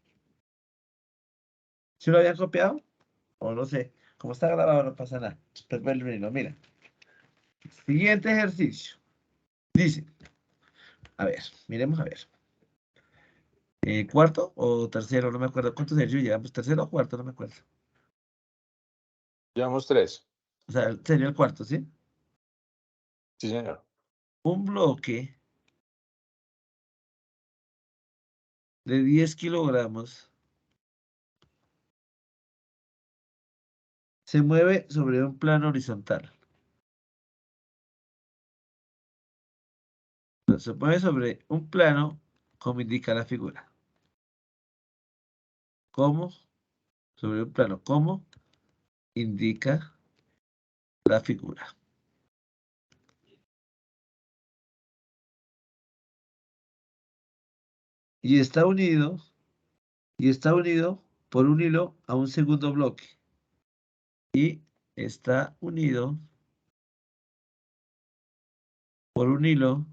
¿Sí lo habían copiado? O no sé, como está grabado no pasa nada. Pues bueno, mira. Siguiente ejercicio. Dice, a ver, miremos a ver. ¿Cuarto o tercero? No me acuerdo. ¿Cuántos ejercicios llegamos? ¿Tercero o cuarto? No me acuerdo. Llevamos 3. O sea, sería el cuarto, ¿sí? Sí, señor. Un bloque de 10 kilogramos se mueve sobre un plano horizontal. Se mueve sobre un plano, como indica la figura. ¿Cómo? Sobre un plano, ¿cómo indica la figura? Y está unido por un hilo a un segundo bloque. Y está unido por un hilo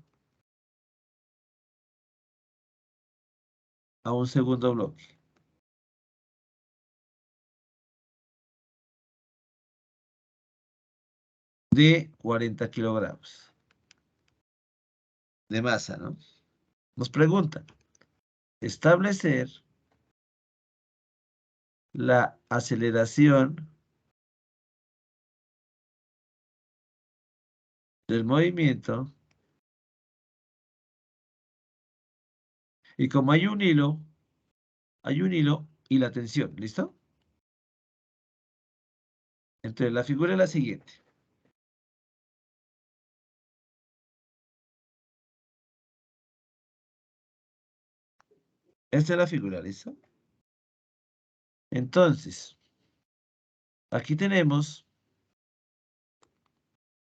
a un segundo bloque. De 40 kilogramos de masa, ¿no? Nos preguntan, establecer la aceleración del movimiento. Y como hay un hilo y la tensión, ¿listo? Entonces la figura es la siguiente. Esta es la figura, ¿listo? Entonces, aquí tenemos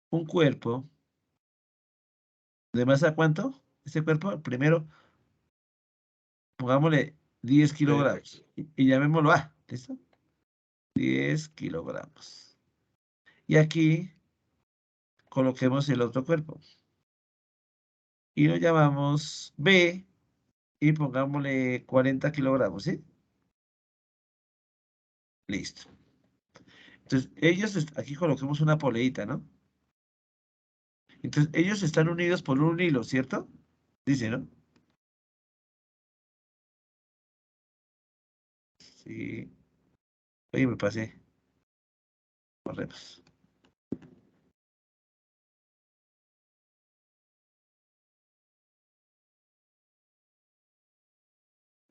un cuerpo de masa, ¿cuánto? Este cuerpo, primero, pongámosle 10 kilogramos y llamémoslo A, ¿listo? 10 kilogramos. Y aquí coloquemos el otro cuerpo. Y lo llamamos B y pongámosle 40 kilogramos, ¿sí? Listo. Entonces, aquí coloquemos una poleita, ¿no? Entonces, ellos están unidos por un hilo, ¿cierto? Dice, ¿no? Sí. Oye, me pasé. Corremos.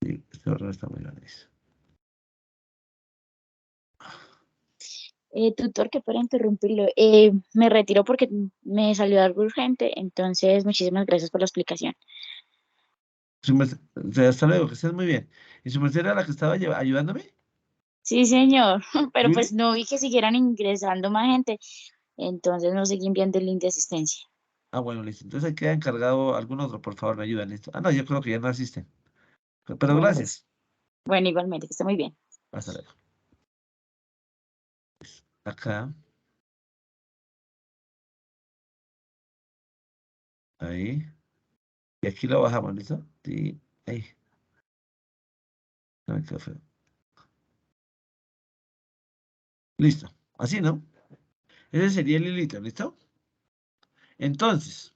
Sí, este error está muy grande. Tutor, que para interrumpirlo, me retiro porque me salió algo urgente, entonces muchísimas gracias por la explicación. O sea, hasta luego, que estés muy bien. ¿Y su merced era la que estaba ayudándome? Sí, señor, pero pues ¿Julie? no vi que siguieran ingresando más gente, entonces no seguí enviando el link de asistencia. Ah, bueno, listo. Entonces ahí queda encargado algún otro, por favor, me ayudan, listo. Ah, no, yo creo que ya no asisten. Pero Bueno, pues, gracias. bueno, igualmente, que esté muy bien. Hasta luego. Acá. Ahí. Y aquí lo bajamos, ¿listo? Sí. Ahí. No me quedó feo. Listo. Así, ¿no? Ese sería el hilito, ¿listo? Entonces,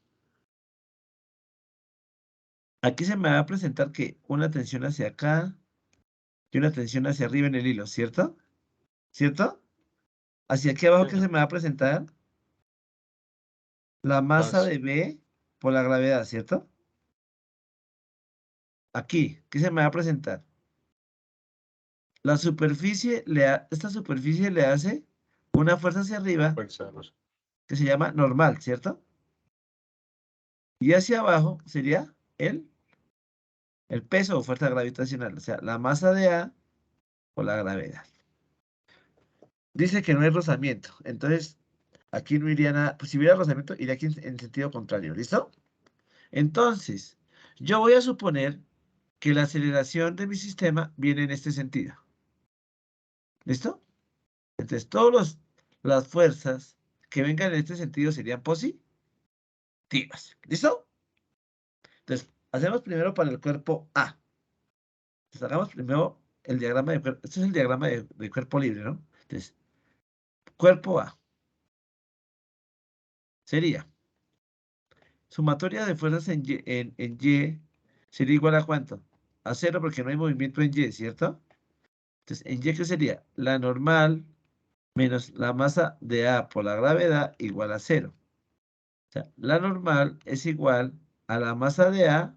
aquí se me va a presentar que una tensión hacia acá y una tensión hacia arriba en el hilo, ¿cierto? ¿Cierto? Hacia aquí abajo, ¿qué se me va a presentar? La masa de B por la gravedad, ¿cierto? Aquí, ¿qué se me va a presentar? La superficie, esta superficie le hace una fuerza hacia arriba que se llama normal, ¿cierto? Y hacia abajo sería el peso o fuerza gravitacional, o sea, la masa de A por la gravedad. Dice que no hay rozamiento, entonces aquí no iría nada, pues si hubiera rozamiento iría aquí en sentido contrario, ¿listo? Entonces, Yo voy a suponer que la aceleración de mi sistema viene en este sentido. ¿Listo? Entonces, todas las fuerzas que vengan en este sentido serían positivas. ¿Listo? Entonces, hacemos primero para el cuerpo A. Entonces, hagamos primero el diagrama de cuerpo. Este es el diagrama de cuerpo libre, ¿no? Entonces, cuerpo A sería sumatoria de fuerzas en Y sería igual a ¿cuánto? A 0 porque no hay movimiento en Y, ¿cierto? Entonces, en Y, ¿qué sería? La normal menos la masa de A por la gravedad igual a 0. O sea, la normal es igual a la masa de A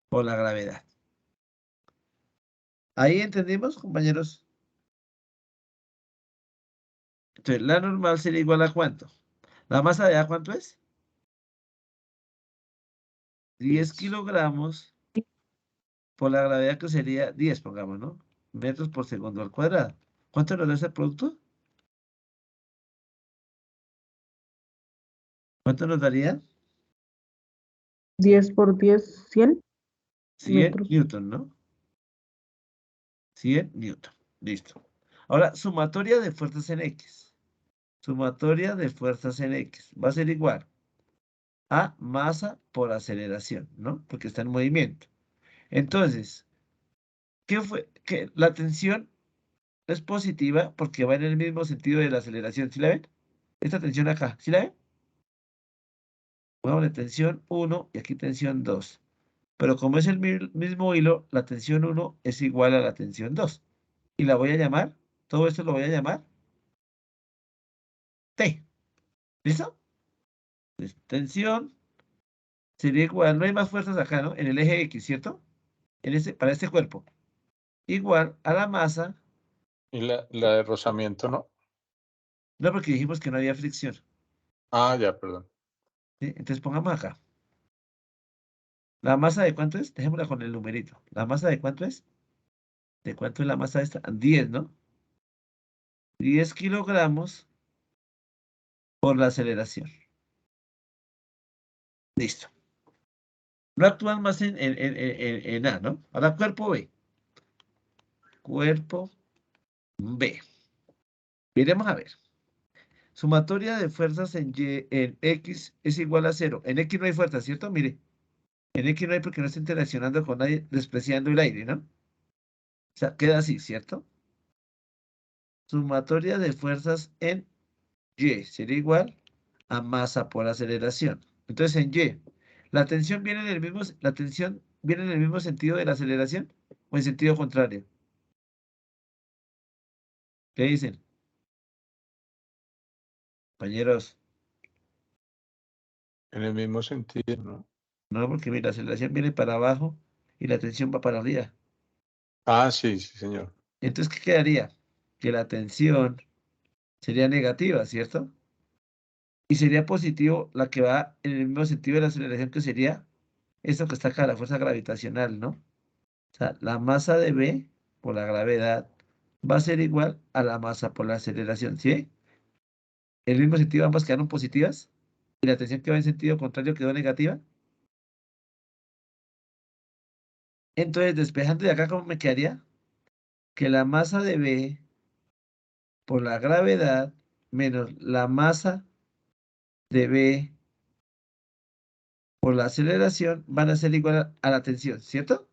por la gravedad. ¿Ahí entendimos, compañeros? Entonces, la normal sería igual a ¿cuánto? ¿La masa de A cuánto es? 10 kilogramos por la gravedad que sería 10, pongamos, ¿no? Metros por segundo al cuadrado. ¿Cuánto nos da ese producto? ¿Cuánto nos daría? 10 por 10, 100 100 metros. newton, ¿no? 100 newton. Listo. Ahora, sumatoria de fuerzas en X. Sumatoria de fuerzas en X. Va a ser igual a masa por aceleración, ¿no? Porque está en movimiento. Entonces, ¿qué fue? Que la tensión es positiva porque va en el mismo sentido de la aceleración. ¿Sí la ven? Esta tensión acá, ¿sí la ven? Pongámosle tensión 1 y aquí tensión 2. Pero como es el mismo hilo, la tensión 1 es igual a la tensión 2. Y la voy a llamar, todo esto lo voy a llamar T. ¿Listo? Entonces, tensión sería igual, no hay más fuerzas acá, ¿no? En el eje X, ¿cierto? Para este cuerpo. Igual a la masa. Y la de rozamiento, ¿no? No, porque dijimos que no había fricción. Ah, ya, perdón. ¿Sí? Entonces pongamos acá. ¿La masa de cuánto es? Dejémosla con el numerito. ¿La masa de cuánto es? ¿De cuánto es la masa esta? 10, ¿no? 10 kilogramos por la aceleración. Listo. No actúan más en A, ¿no? Ahora cuerpo B. Cuerpo B. Miremos a ver. Sumatoria de fuerzas en X es igual a 0. En X no hay fuerza, ¿cierto? Mire. En X no hay porque no está interaccionando con nadie, despreciando el aire, ¿no? O sea, queda así, ¿cierto? Sumatoria de fuerzas en Y sería igual a masa por aceleración. Entonces, en Y, ¿la tensión viene en el mismo sentido de la aceleración o en sentido contrario? ¿Qué dicen, compañeros? En el mismo sentido, ¿no? No, porque mira, la aceleración viene para abajo y la tensión va para arriba. Ah, sí, sí, señor. Entonces, ¿qué quedaría? Que la tensión sería negativa, ¿cierto? Y sería positivo la que va en el mismo sentido de la aceleración, que sería esto que está acá, la fuerza gravitacional, ¿no? O sea, la masa de B por la gravedad va a ser igual a la masa por la aceleración, ¿sí? En el mismo sentido, ambas quedaron positivas y la tensión que va en sentido contrario quedó negativa. Entonces, despejando de acá, ¿cómo me quedaría? Que la masa de B por la gravedad menos la masa de B por la aceleración van a ser igual a la tensión, ¿cierto?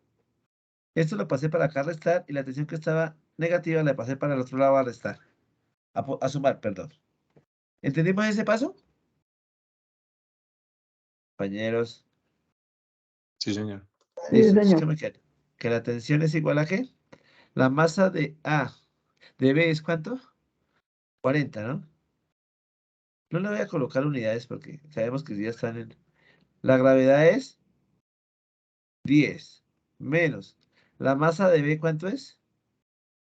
Esto lo pasé para acá a restar y la tensión que estaba negativa la pasé para el otro lado a restar. A sumar, perdón. ¿Entendimos ese paso? Compañeros. Sí, señor. Sí, Listo. Entonces, señor. ¿qué me queda? Que la tensión es igual a ¿qué? La masa de A de B es ¿cuánto? 40, ¿no? No le voy a colocar unidades porque sabemos que ya están en... La gravedad es 10 menos. La masa de B, ¿cuánto es?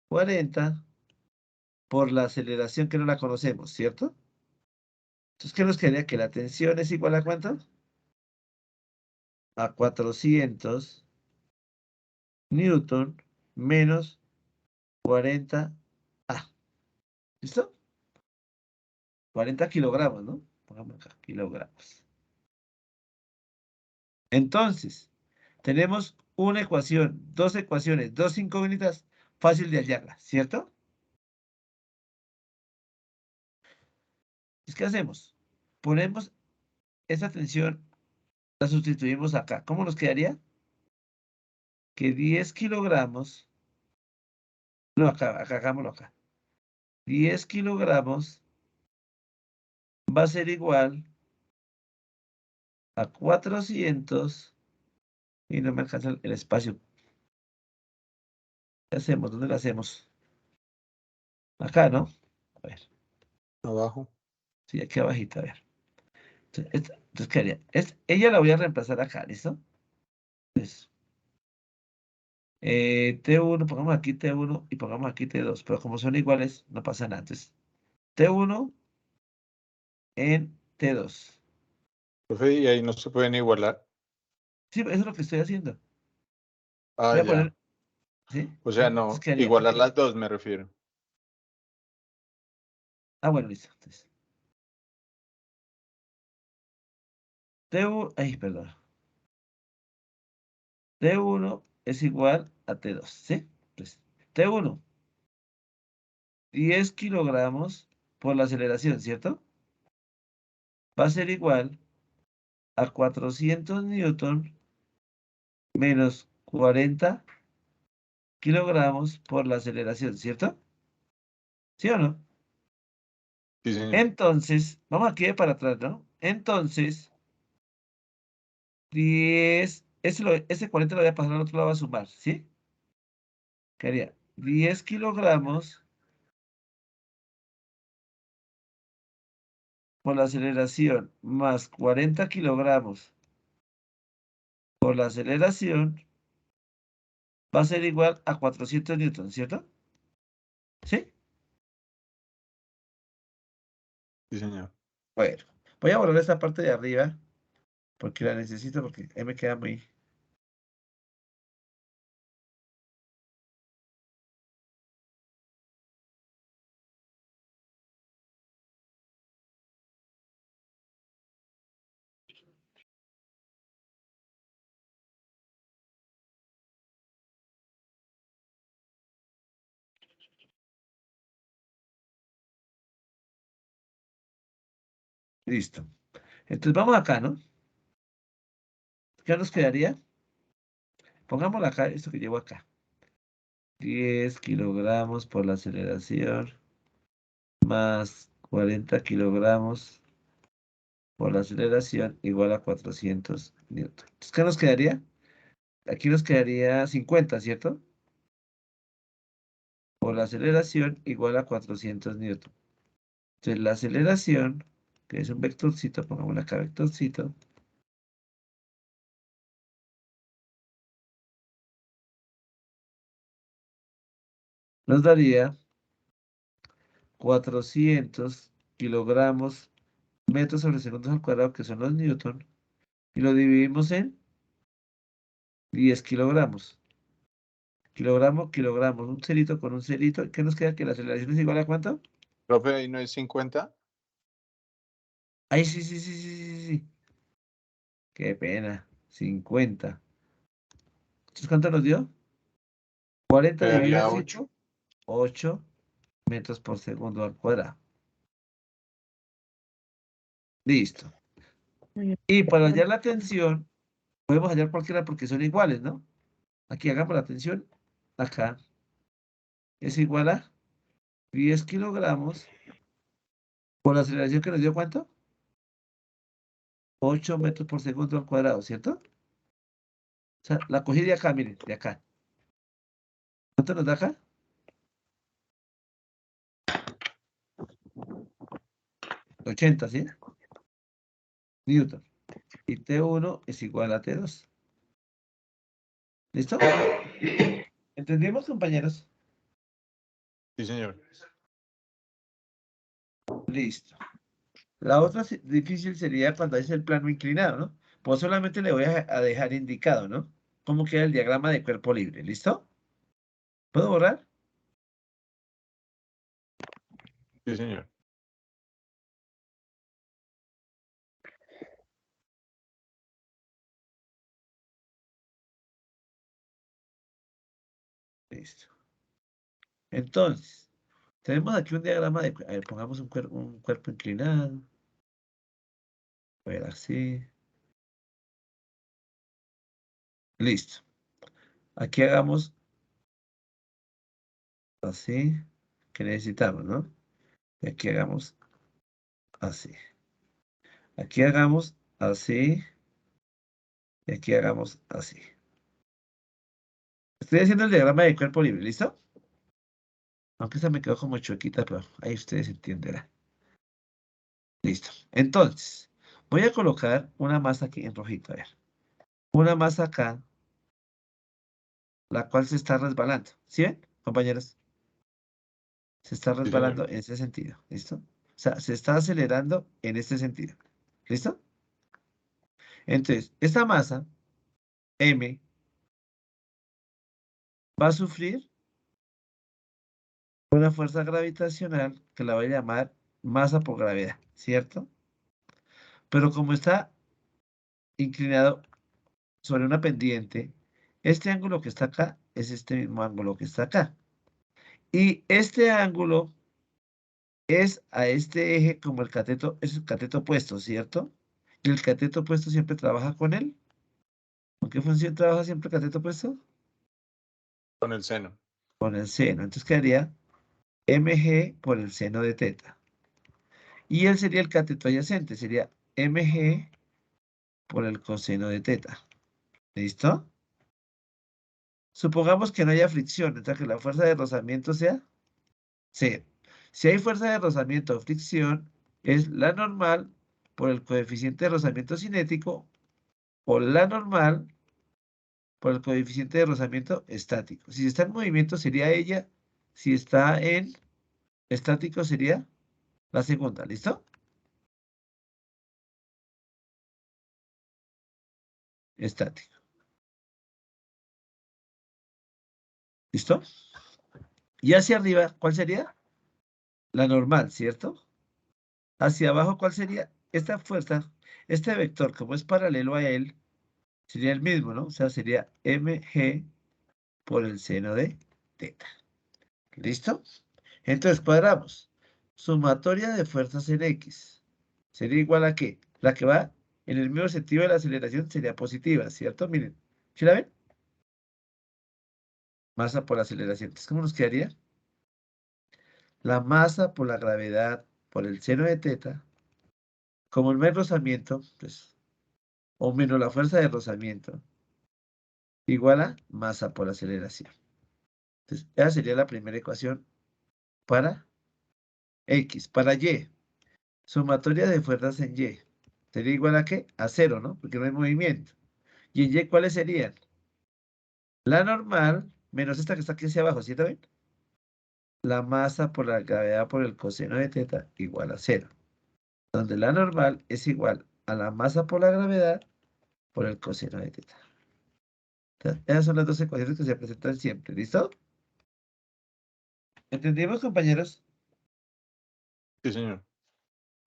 40 por la aceleración que no la conocemos, ¿cierto? Entonces, ¿qué nos quedaría? Que la tensión es igual a ¿cuánto? A 400 newton menos 40 A. ¿Listo? 40 kilogramos, ¿no? Pongamos acá, kilogramos. Entonces, Tenemos una ecuación, dos ecuaciones, dos incógnitas, fácil de hallarlas, ¿cierto? ¿Qué hacemos? Ponemos esa tensión, la sustituimos acá. ¿Cómo nos quedaría? Que 10 kilogramos, no, acá, hagámoslo acá. 10 kilogramos va a ser igual a 400 y no me alcanza el espacio. ¿Qué hacemos? ¿Dónde lo hacemos? Acá, ¿no? A ver, Abajo. sí, aquí abajito, a ver. Entonces, ¿qué haría? Ella la voy a reemplazar acá, ¿listo? Entonces, T1, pongamos aquí T1 y pongamos aquí T2, pero como son iguales, no pasa nada. Entonces, T1 en T2. Profe, y ahí no se pueden igualar. Sí, eso es lo que estoy haciendo. Ah, Voy a ya. poner, ¿sí? O sea, Entonces, no, ¿qué haría? igualar las dos me refiero. Ah, bueno, listo. Entonces, T1, ay, perdón. T1 es igual a T2, ¿sí? Entonces, T1, 10 kilogramos por la aceleración, ¿cierto? Va a ser igual a 400 newton menos 40 kilogramos por la aceleración, ¿cierto? ¿Sí o no? Sí, señor. Entonces, vamos aquí de para atrás, ¿no? Entonces, 10, ese 40 lo voy a pasar al otro lado a sumar, ¿sí? Quedaría 10 kilogramos por la aceleración más 40 kilogramos por la aceleración va a ser igual a 400 newtons, ¿cierto? ¿Sí? Sí, señor. Bueno, voy a borrar esta parte de arriba porque la necesito porque ahí me queda muy... Listo. Entonces vamos acá, ¿no? ¿Qué nos quedaría? Pongámoslo acá, esto que llevo acá. 10 kilogramos por la aceleración más 40 kilogramos por la aceleración igual a 400 newton. Entonces, ¿qué nos quedaría? Aquí nos quedaría 50, ¿cierto? Por la aceleración igual a 400 newton. Entonces, la aceleración, que es un vectorcito, pongámosle acá vectorcito, nos daría 400 kilogramos metros sobre segundos al cuadrado, que son los newton, y lo dividimos en 10 kilogramos. Kilogramos, un cerito con un cerito. ¿Qué nos queda? Que la aceleración es igual a ¿cuánto? Profe, ahí no es 50. Ay, sí, sí, sí, sí, sí, sí. Qué pena. 50. ¿Entonces cuánto nos dio? 40 dividido Quedaría en 8. 5. 8 metros por segundo al cuadrado. Listo. Muy bien. Y para hallar la tensión, podemos hallar cualquiera porque son iguales, ¿no? Aquí hagamos la tensión. Acá es igual a 10 kilogramos por la aceleración que nos dio ¿cuánto? 8 metros por segundo al cuadrado, ¿cierto? O sea, la cogí de acá, miren, de acá. ¿Cuánto nos da acá? 80, ¿sí? Newton. Y T1 es igual a T2. ¿Listo? ¿Entendimos, compañeros? Sí, señor. Listo. La otra difícil sería cuando es el plano inclinado, ¿no? Pues solamente le voy a dejar indicado, ¿no? Cómo queda el diagrama de cuerpo libre. ¿Listo? ¿Puedo borrar? Sí, señor. Listo. Entonces, tenemos aquí un diagrama de, a ver, pongamos un cuerpo inclinado. A ver, así. Listo. Aquí hagamos así, que necesitamos, ¿no? Y aquí hagamos así. Aquí hagamos así. Y aquí hagamos así. Estoy haciendo el diagrama de cuerpo libre, ¿listo? Aunque esta me quedó como chuequita, pero ahí ustedes entenderán. Listo. Entonces, voy a colocar una masa aquí en rojito, a ver. Una masa acá, la cual se está resbalando. ¿Sí ven, compañeros? Se está Sí, señor. resbalando en ese sentido, ¿listo? O sea, se está acelerando en este sentido. ¿Listo? Entonces, esta masa, M, va a sufrir una fuerza gravitacional que la voy a llamar masa por gravedad, ¿cierto? Pero como está inclinado sobre una pendiente, este ángulo que está acá es este mismo ángulo que está acá. Y este ángulo es a este eje como el cateto, es el cateto opuesto, ¿cierto? Y el cateto opuesto siempre trabaja con él. ¿Con qué función trabaja siempre el cateto opuesto? Con el seno. Con el seno. Entonces quedaría mg por el seno de teta. Y él sería el cateto adyacente, sería mg por el coseno de teta. ¿Listo? Supongamos que no haya fricción, entonces que la fuerza de rozamiento sea cero. Si hay fuerza de rozamiento o fricción, es la normal por el coeficiente de rozamiento cinético o la normal por el coeficiente de rozamiento estático. Si está en movimiento sería ella, si está en estático sería la segunda, ¿listo? Estático. ¿Listo? Y hacia arriba, ¿cuál sería? La normal, ¿cierto? Hacia abajo, ¿cuál sería? Esta fuerza, este vector, como es paralelo a él, sería el mismo, ¿no? O sea, sería mg por el seno de teta. ¿Listo? Entonces, cuadramos. Sumatoria de fuerzas en X. ¿Sería igual a qué? La que va en el mismo sentido de la aceleración sería positiva, ¿cierto? Miren, ¿sí la ven? Masa por aceleración. Entonces, ¿cómo nos quedaría? La masa por la gravedad por el seno de teta, como el menos rozamiento, pues, o menos la fuerza de rozamiento, igual a masa por aceleración. Entonces, esa sería la primera ecuación para X. Para Y, sumatoria de fuerzas en Y. ¿Sería igual a qué? A cero, ¿no? Porque no hay movimiento. ¿Y en Y cuáles serían? La normal menos esta que está aquí hacia abajo, ¿sí ven? La masa por la gravedad por el coseno de teta igual a cero. Donde la normal es igual a la masa por la gravedad por el coseno de teta. Entonces, esas son las dos ecuaciones que se presentan siempre, ¿listo? ¿Entendimos, compañeros? Sí, señor.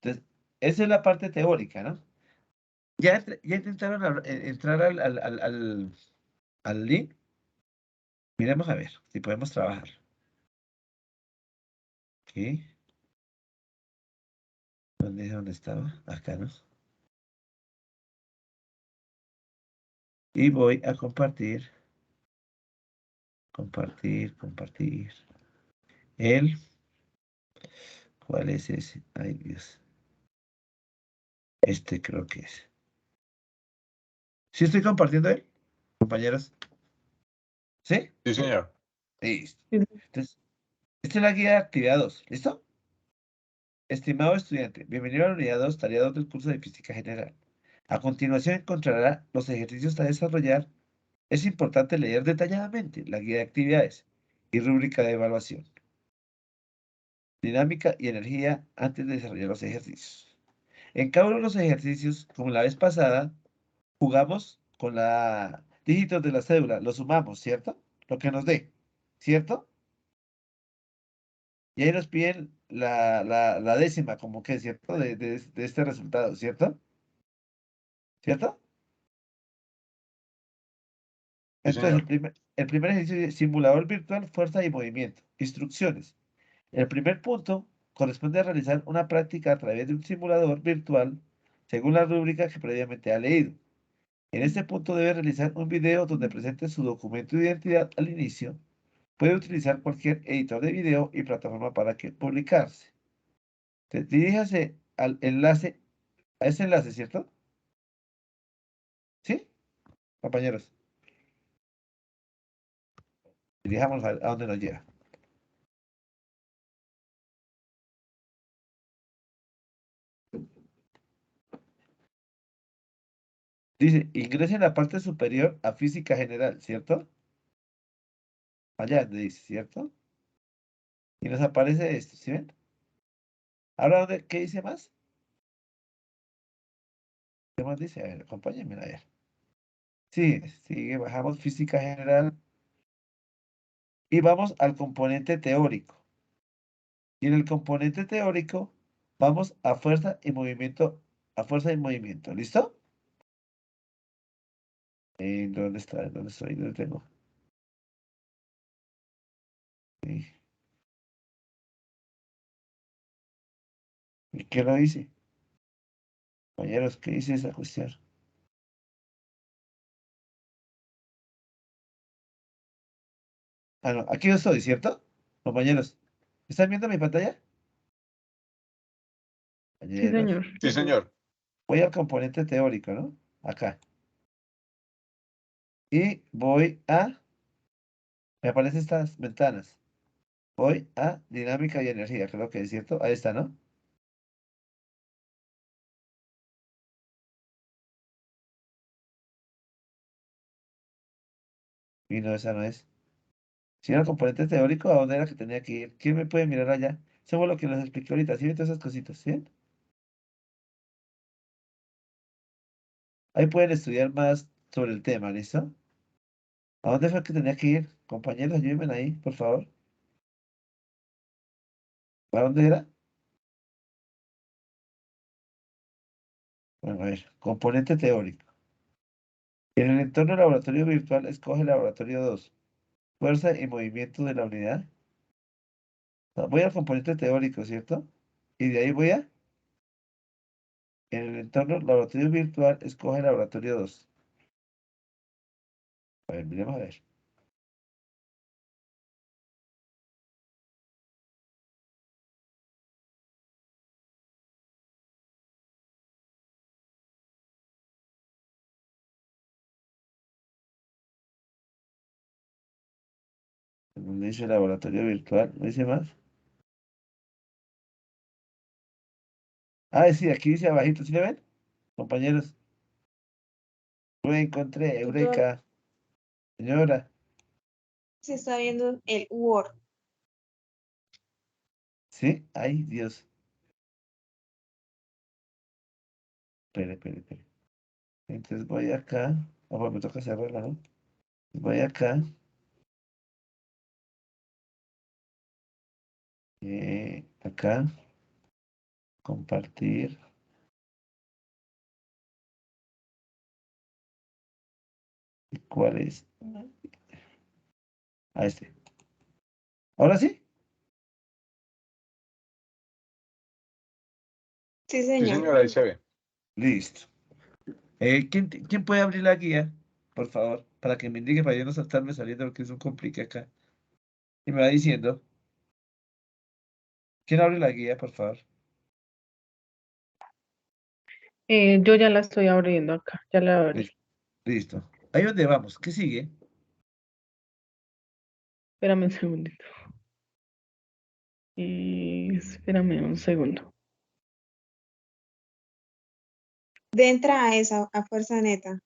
Entonces, esa es la parte teórica, ¿no? Ya intentaron entrar al link. Miremos a ver si podemos trabajar. Aquí. ¿Dónde estaba? Acá, ¿no? Y voy a compartir. Compartir. ¿Cuál es ese? Ay, Dios. Este creo que es. ¿Sí estoy compartiendo él, compañeros? ¿Sí? Sí, señor. Listo. Sí, Entonces, esta es la guía de actividad 2. ¿Listo? Estimado estudiante, bienvenido a la unidad 2, tarea 2 del curso de Física General. A continuación encontrará los ejercicios a desarrollar. Es importante leer detalladamente la guía de actividades y rúbrica de evaluación. Dinámica y energía antes de desarrollar los ejercicios. En cada uno de los ejercicios, como la vez pasada, jugamos con los dígitos de la cédula, lo sumamos, ¿cierto? Lo que nos dé, ¿cierto? Y ahí nos piden la décima, como que, ¿cierto? De este resultado, ¿cierto? ¿Cierto? Sí, Entonces, señor. el primer ejercicio dice simulador virtual, fuerza y movimiento. Instrucciones. El primer punto corresponde a realizar una práctica a través de un simulador virtual según la rúbrica que previamente ha leído. En este punto debe realizar un video donde presente su documento de identidad al inicio. Puede utilizar cualquier editor de video y plataforma para que publicarse. Entonces, diríjase al enlace, a ese enlace, ¿cierto? ¿Sí, compañeros? Dirijamos a dónde nos lleva. Dice, ingrese en la parte superior a física general, ¿cierto? Allá donde dice, ¿cierto? Y nos aparece esto, ¿sí ven? Ahora, ¿qué dice más? ¿Qué más dice? A ver, acompáñenme a ver. Sí, sigue, bajamos física general y vamos al componente teórico. Y en el componente teórico vamos a fuerza y movimiento, ¿listo? ¿Dónde está? ¿Dónde estoy? ¿Dónde tengo? Sí. ¿Y qué lo hice? Compañeros, ¿qué dice esa cuestión? Ah, no, aquí yo estoy, ¿cierto? Compañeros, ¿están viendo mi pantalla? Sí, Compañeros, señor. Sí, señor. voy al componente teórico, ¿no? Acá. Y voy a, me aparecen estas ventanas. Voy a dinámica y energía, creo que es cierto. Ahí está, ¿no? Y no, esa no es. Si era el componente teórico, ¿a dónde era que tenía que ir? ¿Quién me puede mirar allá? Eso fue lo que les expliqué ahorita, ¿sí ven todas esas cositas? ¿Sí? Ahí pueden estudiar más sobre el tema, ¿listo? ¿A dónde fue que tenía que ir? Compañeros, ayúdenme ahí, por favor. ¿A dónde era? Bueno, a ver, componente teórico. En el entorno del laboratorio virtual, escoge el laboratorio 2. Fuerza y movimiento de la unidad. Voy al componente teórico, ¿cierto? Y de ahí voy a, en el entorno laboratorio virtual, escoge el laboratorio 2. A ver, miremos a ver. ¿Dónde dice laboratorio virtual? ¿No dice más? Ah, sí, aquí dice abajito, ¿sí le ven? Compañeros, lo encontré, Tutor, Eureka, señora. se está viendo el Word. ¿Sí? Ay, Dios. Espere. Entonces voy acá. Ah, pues me toca cerrarla, ¿no? Voy acá. Acá. Compartir. ¿Y cuál es? Ah, este. ¿Ahora sí? Sí, Sí, señor. señor, ahí se ve. Listo. ¿Quién puede abrir la guía? Por favor, para que me indique, para yo no saltarme saliendo porque es un complique acá. Y me va diciendo. ¿Quién abre la guía, por favor? Yo ya la estoy abriendo acá, ya la abrí. Listo. Ahí donde vamos. ¿Qué sigue? Espérame un segundito. Y espérame un segundo. De entra a esa, a fuerza neta.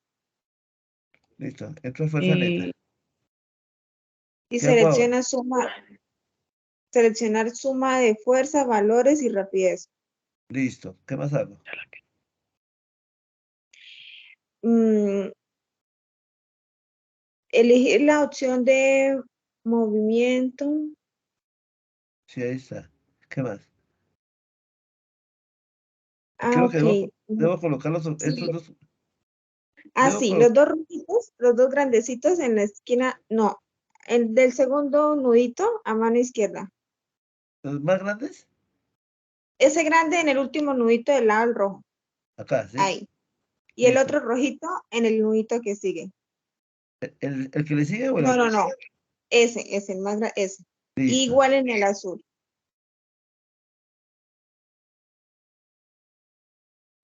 Listo. Entro a fuerza neta. Y ¿Qué hago ahora? seleccionar suma de fuerza, valores y rapidez. Listo. ¿Qué más hago? Mm, elegir la opción de movimiento. Sí, ahí está. ¿Qué más? Ah, Creo que ok. debo colocar estos Sí. dos. Ah, Debo sí, colocar. los dos rojitos, los dos grandecitos en la esquina, no, el del segundo nudito a mano izquierda. ¿Los más grandes? Ese grande en el último nudito del lado del rojo. Acá, ¿sí? Ahí. Y el Listo. otro rojito en el nudito que sigue. ¿El que le sigue o el No, otro? no, no. Ese, el más grande, ese. Listo. Igual en el azul.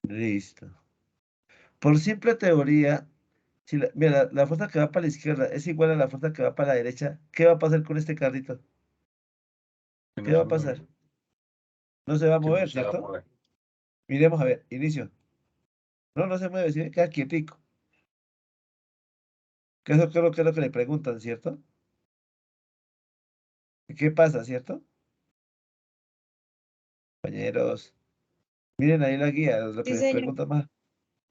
Listo. Por simple teoría, si mira, la fuerza que va para la izquierda es igual a la fuerza que va para la derecha, ¿qué va a pasar con este carrito? Que ¿Qué no va se a mueve, pasar? No se va a que no mover, se va a ¿cierto? mover. Miremos a ver, inicio. No, no se mueve, ¿sí? Queda quietico. Que eso creo que es lo que le preguntan, ¿cierto? ¿Qué pasa, cierto? Compañeros, miren ahí la guía, lo que Sí, les señor. preguntan más.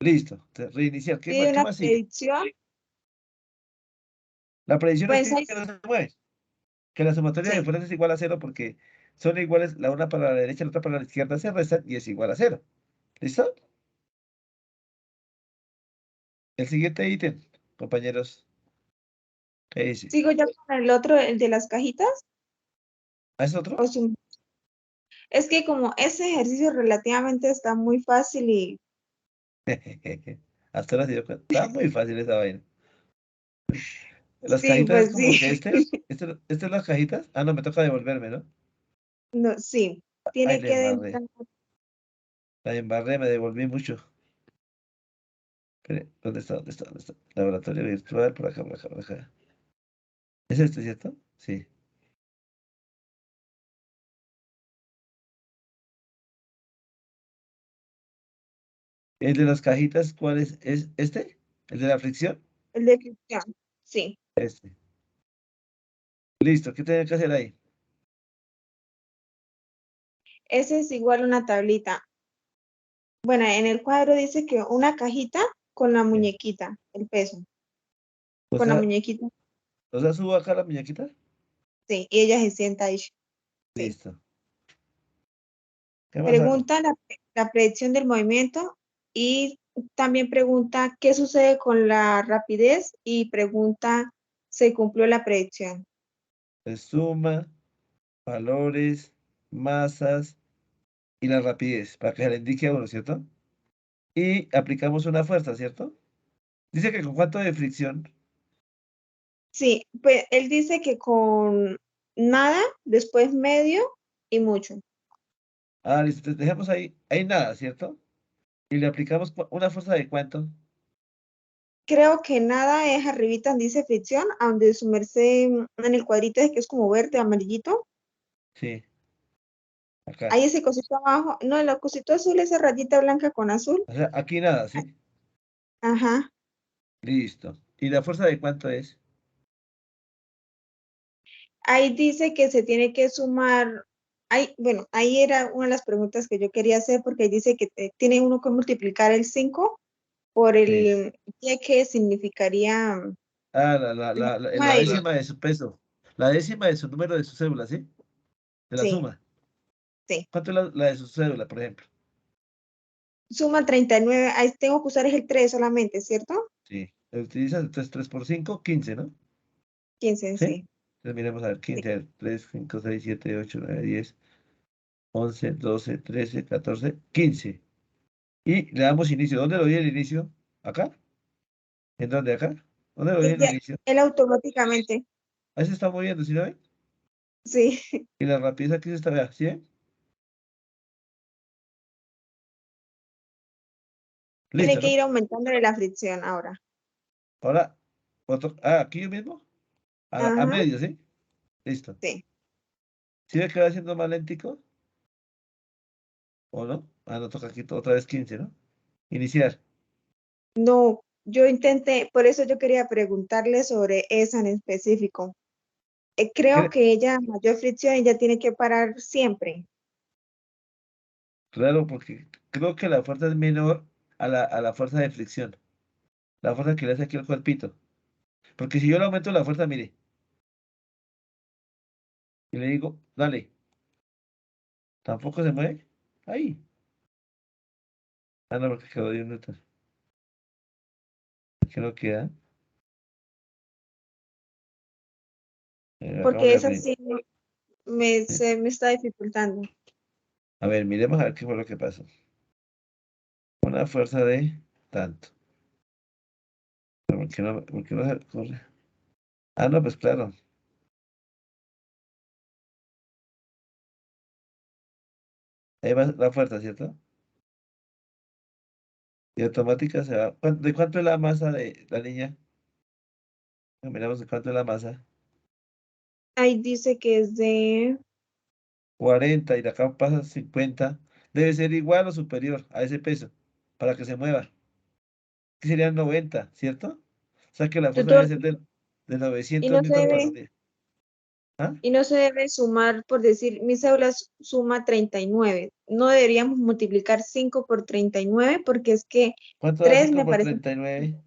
Listo, reiniciar. Pide ¿Qué una más sigue? predicción. La predicción es Pues ahí que no se mueve. Que la sumatoria de sí. fuerzas es igual a cero porque son iguales la una para la derecha y la otra para la izquierda, se restan y es igual a cero. ¿Listo? El siguiente ítem, compañeros. ¿Qué dice? Sigo ya con el otro, el de las cajitas. ¿Ah, es otro? O es que como ese ejercicio relativamente está muy fácil y Hasta ahora se dio cuenta. Está muy fácil esa vaina. Las sí, cajitas es pues como sí. que ¿este es las cajitas? Ah, no, me toca devolverme, ¿no? No, sí. Ay, Tiene la que embarré. entrar. La embarré, me devolví mucho. Espere, ¿dónde está? ¿Dónde está? ¿Dónde está? Laboratorio virtual, por acá, por acá, por acá. ¿Es este, cierto? Sí. El de las cajitas, ¿cuál es? ¿Es este? ¿El de la fricción? El de fricción. Sí. Este. Listo, ¿qué tengo que hacer ahí? Ese es igual a una tablita. Bueno, en el cuadro dice que una cajita con la Sí. muñequita, el peso, O con la sea, muñequita. subo acá la muñequita. Sí, y ella se sienta ahí. Sí. Listo. ¿Qué más hago? Pregunta la predicción del movimiento y también pregunta qué sucede con la rapidez y pregunta se cumplió la predicción. Pues suma, valores, masas y la rapidez, para que se le indique a uno, ¿cierto? Y aplicamos una fuerza, ¿cierto? Dice que con cuánto de fricción. Sí, pues él dice que con nada, después medio y mucho. Ah, listo, entonces dejemos ahí nada, ¿cierto? Y le aplicamos una fuerza de cuánto. Creo que nada es arribita, dice fricción, a donde su merced en el cuadrito es que es como verde, amarillito. Sí, acá. Hay ese cosito abajo. No, el cosito azul, esa rayita blanca con azul. O sea, aquí nada, ¿sí? Ajá. Listo. ¿Y la fuerza de cuánto es? Ahí dice que se tiene que sumar. Ahí, bueno, ahí era una de las preguntas que yo quería hacer porque ahí dice que tiene uno que multiplicar el 5 por Sí. el que significaría Ah, la suma la de ellos. décima de su peso. La décima de su número de su cédula, ¿sí? De la Sí, suma. sí. ¿Cuánto es la de su cédula, por ejemplo? Suma 39. Ahí tengo que usar es el 3 solamente, ¿cierto? Sí. Utilizas entonces 3 por 5, 15, ¿no? 15, ¿Sí? sí. Entonces miremos a ver, Sí. 15, 3, 5, 6, 7, 8, 9, 10, 11, 12, 13, 14, 15. Y le damos inicio. ¿Dónde lo di el inicio? ¿Acá? ¿En dónde? ¿Acá? ¿Dónde lo di el inicio? Él automáticamente. Ahí se está moviendo, ¿sí lo ven? Sí. Y la rapidez aquí se está, vea, ¿sí ven? Tiene Listo, que ¿no? ir aumentándole la fricción ahora. Ahora, aquí yo mismo, a Ajá. medio, ¿sí? Listo. Sí. ¿Sí ve que va haciendo más lentico? ¿O no? Ah, no, toca aquí otra vez 15, ¿no? Iniciar. No, yo intenté, por eso yo quería preguntarle sobre esa en específico. Creo Cre- que ella, mayor fricción, ella tiene que parar siempre. Claro, porque creo que la fuerza es menor a la fuerza de fricción. La fuerza que le hace aquí al cuerpito. Porque si yo le aumento la fuerza, mire, y le digo, dale, tampoco se mueve. Ahí. Ah, no, porque quedó de un newton. ¿Qué no queda? porque hagámosle esa así. sí se me está dificultando. A ver, miremos a ver qué fue lo que pasó. Una fuerza de tanto. ¿Por qué no se ocurre? Ah, no, pues claro. Ahí va la fuerza, ¿cierto? Y automática se va. ¿De cuánto es la masa de la niña? Miramos de cuánto es la masa. Ahí dice que es de 40 y de acá pasa 50. Debe ser igual o superior a ese peso para que se mueva. Que serían 90, ¿cierto? O sea que la fuerza tutor debe ser de y 900 no se newton por debe, un día. ¿Ah? y no se debe sumar, por decir, mi cédula suma 39. No deberíamos multiplicar 5 por 39 porque es que ¿Cuánto da 3 5 me por parece 39?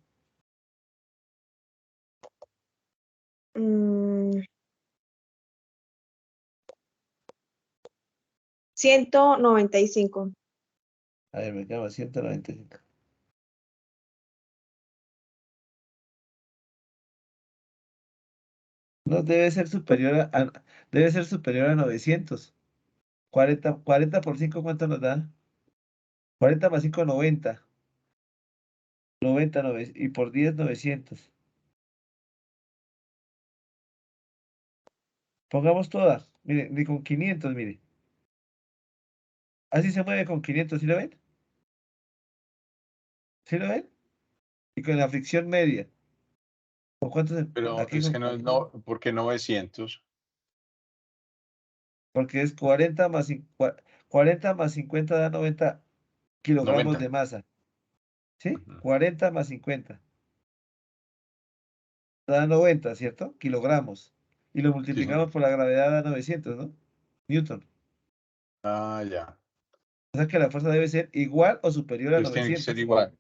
195. A ver, me queda 195. No, debe ser superior a 900. 40 por 5, ¿cuánto nos da? 40 más 5, 90. 90, y por 10, 900. Pongamos todas. Mire, ni con 500, mire. Así se mueve con 500, ¿sí lo ven? ¿Sí lo ven? Y con la fricción media. ¿Con cuánto Pero aquí es con, que no, ¿por qué 900? porque es 40 más 50 da 90 kilogramos 90. de masa. ¿Sí? Ujú. 40 más 50 da 90, ¿cierto? Kilogramos. Y lo Sí, señor. multiplicamos por la gravedad da 900, ¿no? Newton. Ah, ya. O sea que la fuerza debe ser igual o superior a Entonces tiene que ser 900. igual.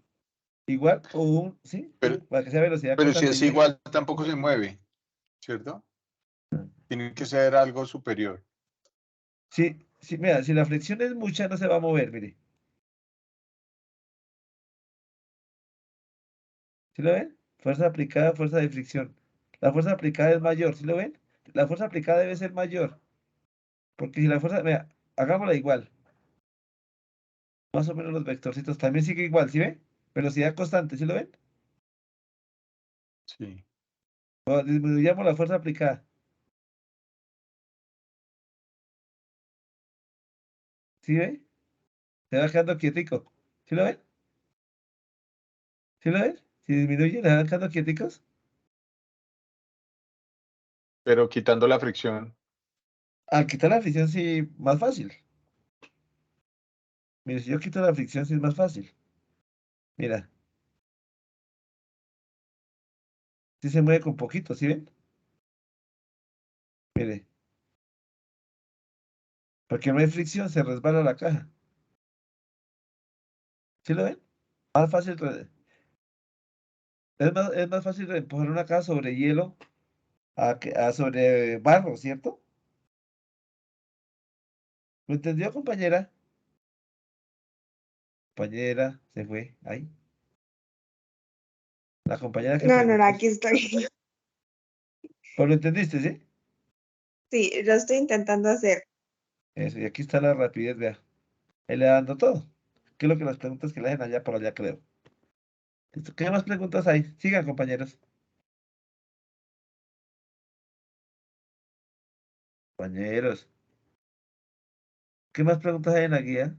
Igual o ¿sí? Pero, Para que sea velocidad pero si constante. es igual, tampoco se mueve, ¿cierto? Tiene que ser algo superior. Sí, sí, mira, si la fricción es mucha, no se va a mover, mire. ¿Sí lo ven? Fuerza aplicada, fuerza de fricción. La fuerza aplicada es mayor, ¿sí lo ven? La fuerza aplicada debe ser mayor. Porque si la fuerza, mira, hagámosla igual. Más o menos los vectorcitos también sigue igual, ¿sí ven? Velocidad constante, ¿sí lo ven? Sí. O disminuyamos la fuerza aplicada. ¿Sí ven? Se va quedando quietico. ¿Sí lo ven? ¿Sí lo ven? Si disminuye, se van quedando quieticos. Pero quitando la fricción. Al quitar la fricción, sí, más fácil. Mire, si yo quito la fricción, sí es más fácil. Mira, sí se mueve con poquito, ¿sí ven? Mire, porque no hay fricción, se resbala la caja. ¿Sí lo ven? Más fácil, es más fácil empujar una caja sobre hielo a sobre barro, ¿cierto? ¿Lo entendió, compañera? Compañera, se fue. Ahí. La compañera que No, preguntó. aquí estoy. ¿Pues lo entendiste, sí? Sí, lo estoy intentando hacer. Eso, y aquí está la rapidez, vea. Él le dando todo. ¿Qué es lo que las preguntas que le hacen allá por allá, creo? ¿Listo? ¿Qué más preguntas hay? Sigan, compañeros. Compañeros. ¿Qué más preguntas hay en la guía?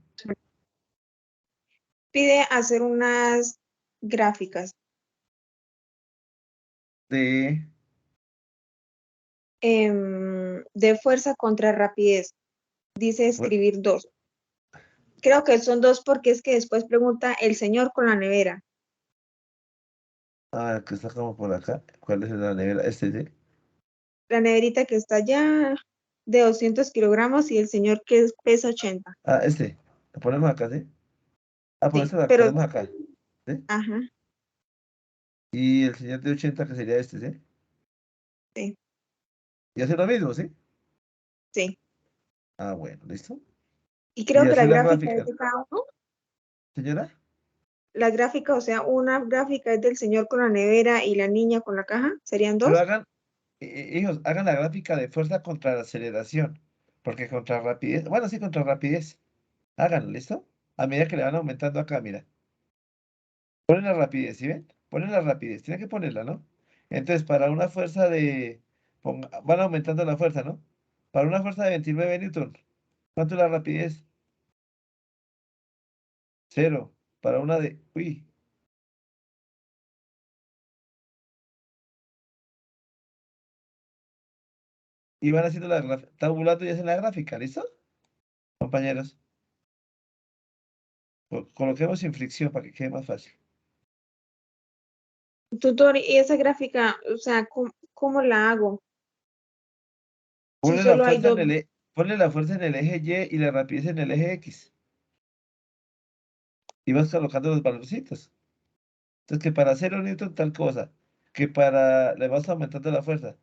Pide hacer unas gráficas De. de fuerza contra rapidez. Dice Bueno, escribir 2. Creo que son 2 porque es que después pregunta el señor con la nevera. que está como por acá. ¿Cuál es la nevera? Este, ¿sí? La neverita que está allá de 200 kilogramos y el señor que pesa 80. Este. Lo ponemos acá, ¿sí? Por Sí, eso la pero, ponemos acá. ¿Sí? ajá, Y el señor de 80 que sería este, ¿sí? sí, Y hace lo mismo, ¿sí? sí. Bueno, ¿listo? Y Y creo que la así la gráfica es gráfica. de cada uno. Señora, La gráfica, o sea, una gráfica es del señor con la nevera y la niña con la caja. ¿Serían pero 2? hijos, hagan la gráfica de fuerza contra la aceleración, porque contra rapidez, bueno, sí, contra rapidez, háganlo, ¿listo? A medida que le van aumentando acá, mira, ponen la rapidez, ¿sí ven? Ponen la rapidez, tienen que ponerla, ¿no? Entonces, para una fuerza van aumentando la fuerza, ¿no? Para una fuerza de 29 newton, ¿cuánto es la rapidez? 0. Para una uy, y van haciendo tabulando y hacen la gráfica, ¿listo? Compañeros, coloquemos sin fricción para que quede más fácil. Tutor, y esa gráfica, o sea, ¿cómo la hago? Si Ponle la solo hay fuerza dos. ponle la fuerza en el eje Y y la rapidez en el eje X. Y vas colocando los valorcitos. Entonces, que para 0 newton tal cosa. Que le vas aumentando la fuerza.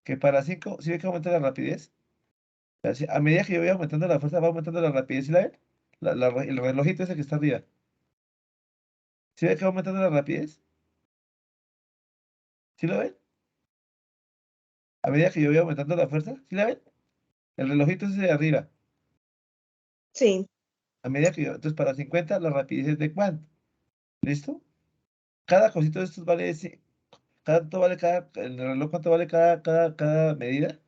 Que para 5, ¿sí ve que aumenta la rapidez? Así, a medida que yo voy aumentando la fuerza, va aumentando la rapidez, ¿sí la ven? El relojito ese que está arriba. ¿Sí ve que va aumentando la rapidez? ¿Sí lo ven? A medida que yo voy aumentando la fuerza, ¿sí la ven? El relojito ese de arriba. Sí, A medida que yo, entonces para 50 la rapidez es de cuánto. ¿Listo? Cada cosito de estos vale, ¿cuánto vale el reloj cuánto vale cada medida?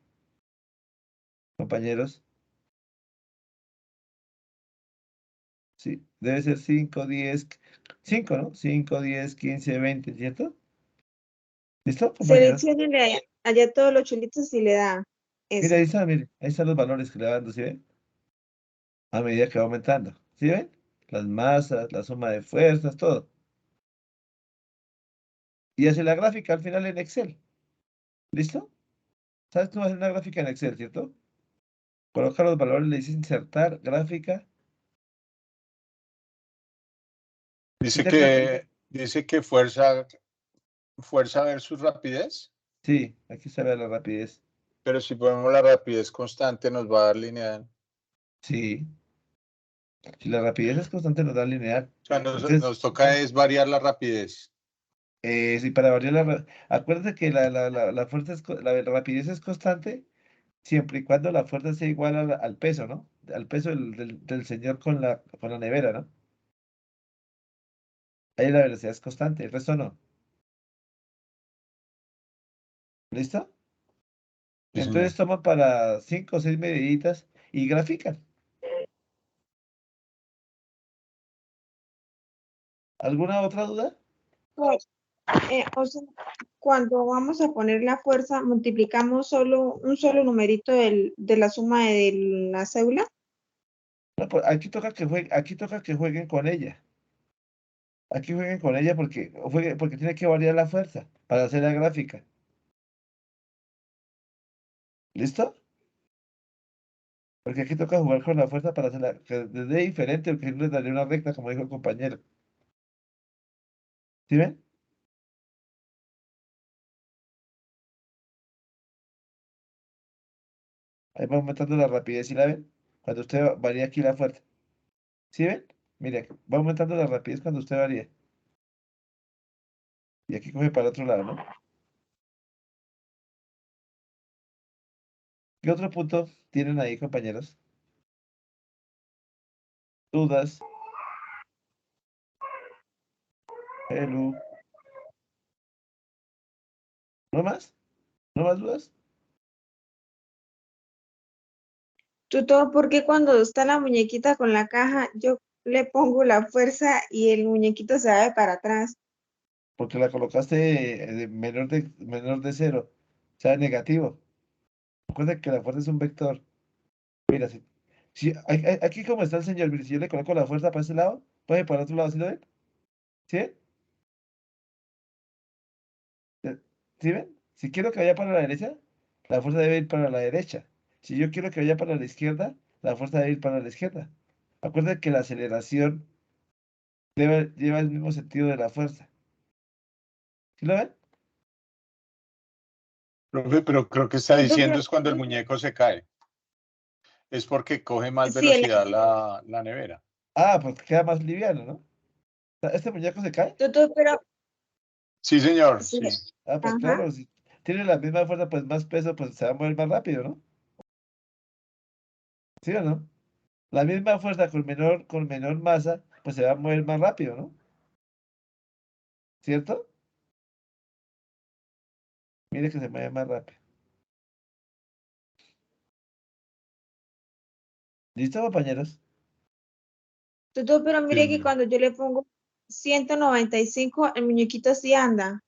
Compañeros, sí, debe ser 5, 10, 5, ¿no? 5, 10, 15, 20, ¿cierto? ¿Listo, compañeros? selecciónenle allá todos los chulitos y le da Mira, eso. mire, ahí están los valores que le va dando, ¿sí ven? A medida que va aumentando, ¿sí ven? Las masas, la suma de fuerzas, todo. Y hace la gráfica al final en Excel. ¿Listo? ¿Sabes cómo hacer una gráfica en Excel, cierto? Coloca los valores, le dice insertar, gráfica. ¿Sí Dice te acuerdas? que fuerza versus rapidez, Sí, aquí se ve la rapidez. pero si ponemos la rapidez constante nos va a dar lineal. Sí, si la rapidez es constante nos da lineal. O sea, Entonces, nos toca es variar la rapidez. sí, para variar acuérdate que la fuerza la rapidez es constante siempre y cuando la fuerza sea igual al peso, ¿no? Al peso del señor con la nevera, ¿no? Ahí la velocidad es constante, el resto no. ¿Listo? Sí, señor. Entonces toman para 5 o 6 mediditas y grafican. ¿Alguna otra duda? Pues, o sea, cuando vamos a poner la fuerza, multiplicamos un solo numerito de la suma de la cédula. No, pues aquí toca que jueguen con ella. Aquí jueguen con ella porque tiene que variar la fuerza para hacer la gráfica. ¿Listo? Porque aquí toca jugar con la fuerza para hacerla que desde diferente, porque si no les daría una recta, como dijo el compañero. ¿Sí ven? Ahí va aumentando la rapidez, ¿sí la ven? Cuando usted varía aquí la fuerza. ¿Sí ven? Mire, va aumentando la rapidez cuando usted varía. Y aquí coge para el otro lado, ¿no? ¿Qué otro punto tienen ahí, compañeros? ¿Dudas? Hello. ¿No más? ¿No más dudas? Tutor, ¿por qué cuando está la muñequita con la caja, yo le pongo la fuerza y el muñequito se va para atrás? Porque la colocaste menor de 0. O sea, negativo. Recuerda que la fuerza es un vector. Mira, aquí como está el señor, mire, si yo le coloco la fuerza para ese lado, puede para el otro lado, ¿sí lo ven? ¿Sí ven? ¿Sí ven? Si quiero que vaya para la derecha, la fuerza debe ir para la derecha. Si yo quiero que vaya para la izquierda, la fuerza debe ir para la izquierda. Acuérdense que la aceleración lleva el mismo sentido de la fuerza. ¿Sí lo ven? Profe, pero creo que está Tutor, diciendo pero, es cuando el muñeco se cae. Es porque coge más sí, velocidad la nevera. Ah, pues queda más liviano, ¿no? O sea, ¿este muñeco se cae? tutor, pero Sí, señor, sí, sí. Ah, pues ajá. claro, sí. tiene la misma fuerza, pues más peso, pues se va a mover más rápido, ¿no? ¿Sí o no? La misma fuerza con menor masa, pues se va a mover más rápido, ¿no? ¿Cierto? Mire que se mueve más rápido. ¿Listo, compañeros? Tuto, pero mire que Sí. cuando yo le pongo 195, el muñequito sí anda.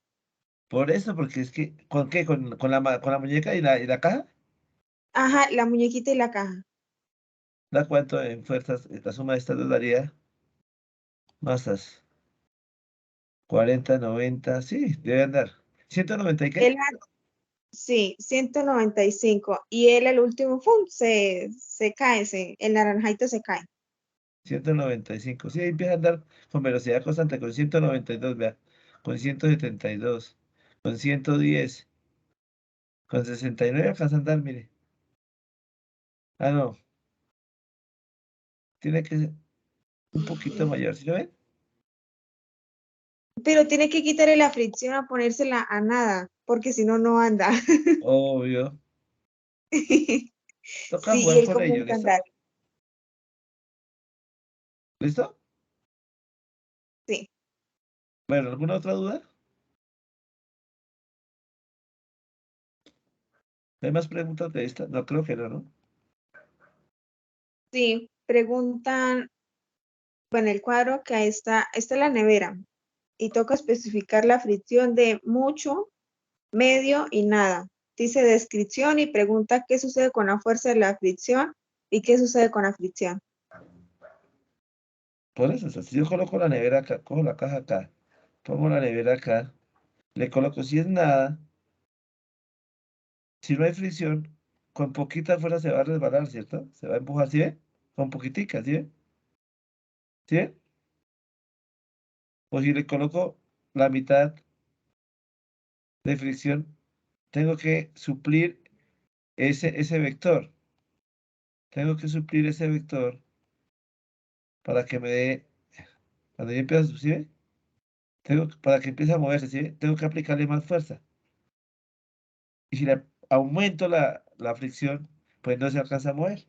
Por eso, porque es que, ¿con qué? ¿Con la muñeca y la caja? Ajá, la muñequita y la caja. ¿Da cuánto en fuerzas? La suma de estas dos daría masas. 40, 90, sí, debe andar. ¿190 y qué? Él, sí, 195. Y él al último, ¡fum! Se cae, el naranjito se cae. 195. Sí, ahí empieza a andar con velocidad constante, con 192, vea. Con 172, con 110, con 69 alcanza a andar, mire. Ah, no. Tiene que ser un poquito mayor, ¿sí lo ven? Pero tiene que quitarle la fricción a ponérsela a nada, porque si no, no anda. Obvio. Toca Sí, y jugar él con ello, comienza a ¿listo? andar. ¿Listo? Sí, Bueno, ¿alguna otra duda? ¿Hay más preguntas de esta? No, creo que no, ¿no? sí. Preguntan, bueno, el cuadro que ahí está la nevera y toca especificar la fricción de mucho, medio y nada. Dice descripción y pregunta qué sucede con la fuerza de la fricción y qué sucede con la fricción. Por eso, o sea, si yo coloco la nevera acá, cojo la caja acá, pongo la nevera acá, le coloco, si es nada, si no hay fricción, con poquita fuerza se va a resbalar, ¿cierto? Se va a empujar, ¿sí ve? Con poquitica, ¿sí ve? ¿Sí ve? O si le coloco la mitad de fricción, tengo que suplir ese vector. Tengo que suplir ese vector para que me dé, cuando yo empiezo, ¿sí ve? Para que empiece a moverse, ¿sí ve? Tengo que aplicarle más fuerza. Y si le aumento la fricción, pues no se alcanza a mover.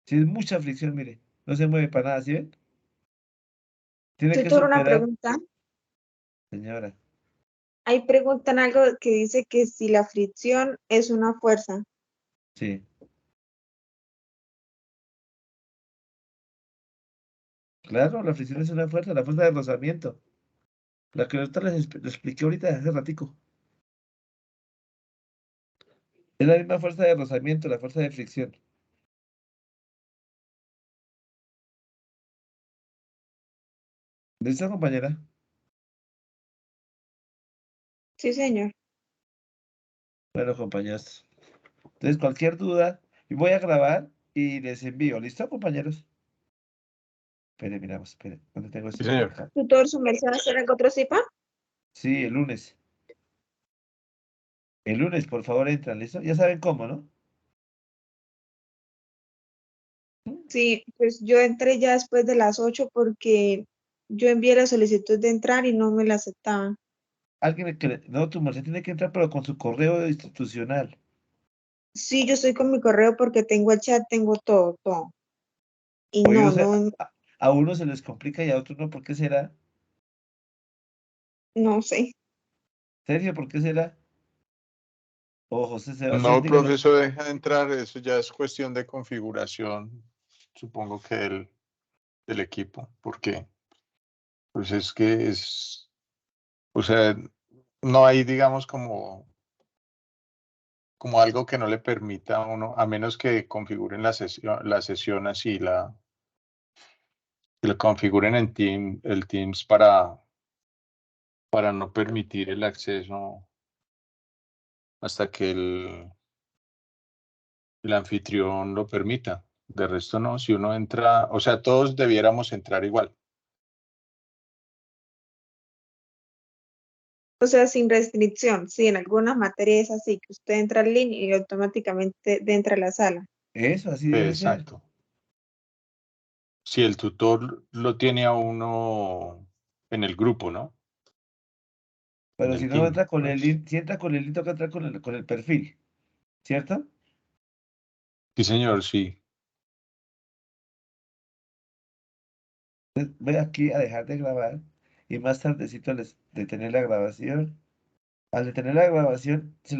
Si es mucha fricción, mire, no se mueve para nada, ¿sí ven? Tiene que Tutor, una superar, pregunta. señora. Ahí preguntan algo que dice que si la fricción es una fuerza. Sí. Claro, la fricción es una fuerza, la fuerza de rozamiento. La que ahorita lo expliqué ahorita hace ratico. Es la misma fuerza de rozamiento, la fuerza de fricción. ¿Listo, compañera? Sí, señor. Bueno, compañeros. Entonces, cualquier duda, y voy a grabar y les envío. ¿Listo, compañeros? Espere, miramos, espere. ¿Dónde tengo Sí, esto? Por señor. acá. Tutor, ¿su merced va a hacer algo otro cipa? Sí, el lunes. El lunes, por favor, entran, ¿listo? Ya saben cómo, ¿no? Sí, pues yo entré ya después de las 8 porque yo envié la solicitud de entrar y no me la aceptaban. Alguien que... No, tu merced tiene que entrar, pero con su correo institucional. Sí, yo estoy con mi correo porque tengo el chat, tengo todo, todo. Y Oye, no, o sea, no, a uno se les complica y a otros no. ¿Por qué será? no sé. Sergio, ¿por qué será? O José No, Sebastián, el dígalo. profesor deja entrar, eso ya es cuestión de configuración, supongo que del equipo, porque pues es que es, o sea, no hay, digamos, como algo que no le permita a uno, a menos que configuren la sesión así, que lo configuren en el Teams para no permitir el acceso hasta que el anfitrión lo permita. De resto no, si uno entra, o sea, todos debiéramos entrar igual. O sea, sin restricción. Sí, en algunas materias es así, que usted entra al link y automáticamente entra a la sala. Eso, así debe ser. Exacto. Si el tutor lo tiene a uno en el grupo, ¿no? Pero el si no team, entra con el pues. link, si entra con el link, toca entrar con el perfil, ¿cierto? Sí, señor, sí. Entonces, voy aquí a dejar de grabar y más tardecito les detener la grabación. Al detener la grabación, se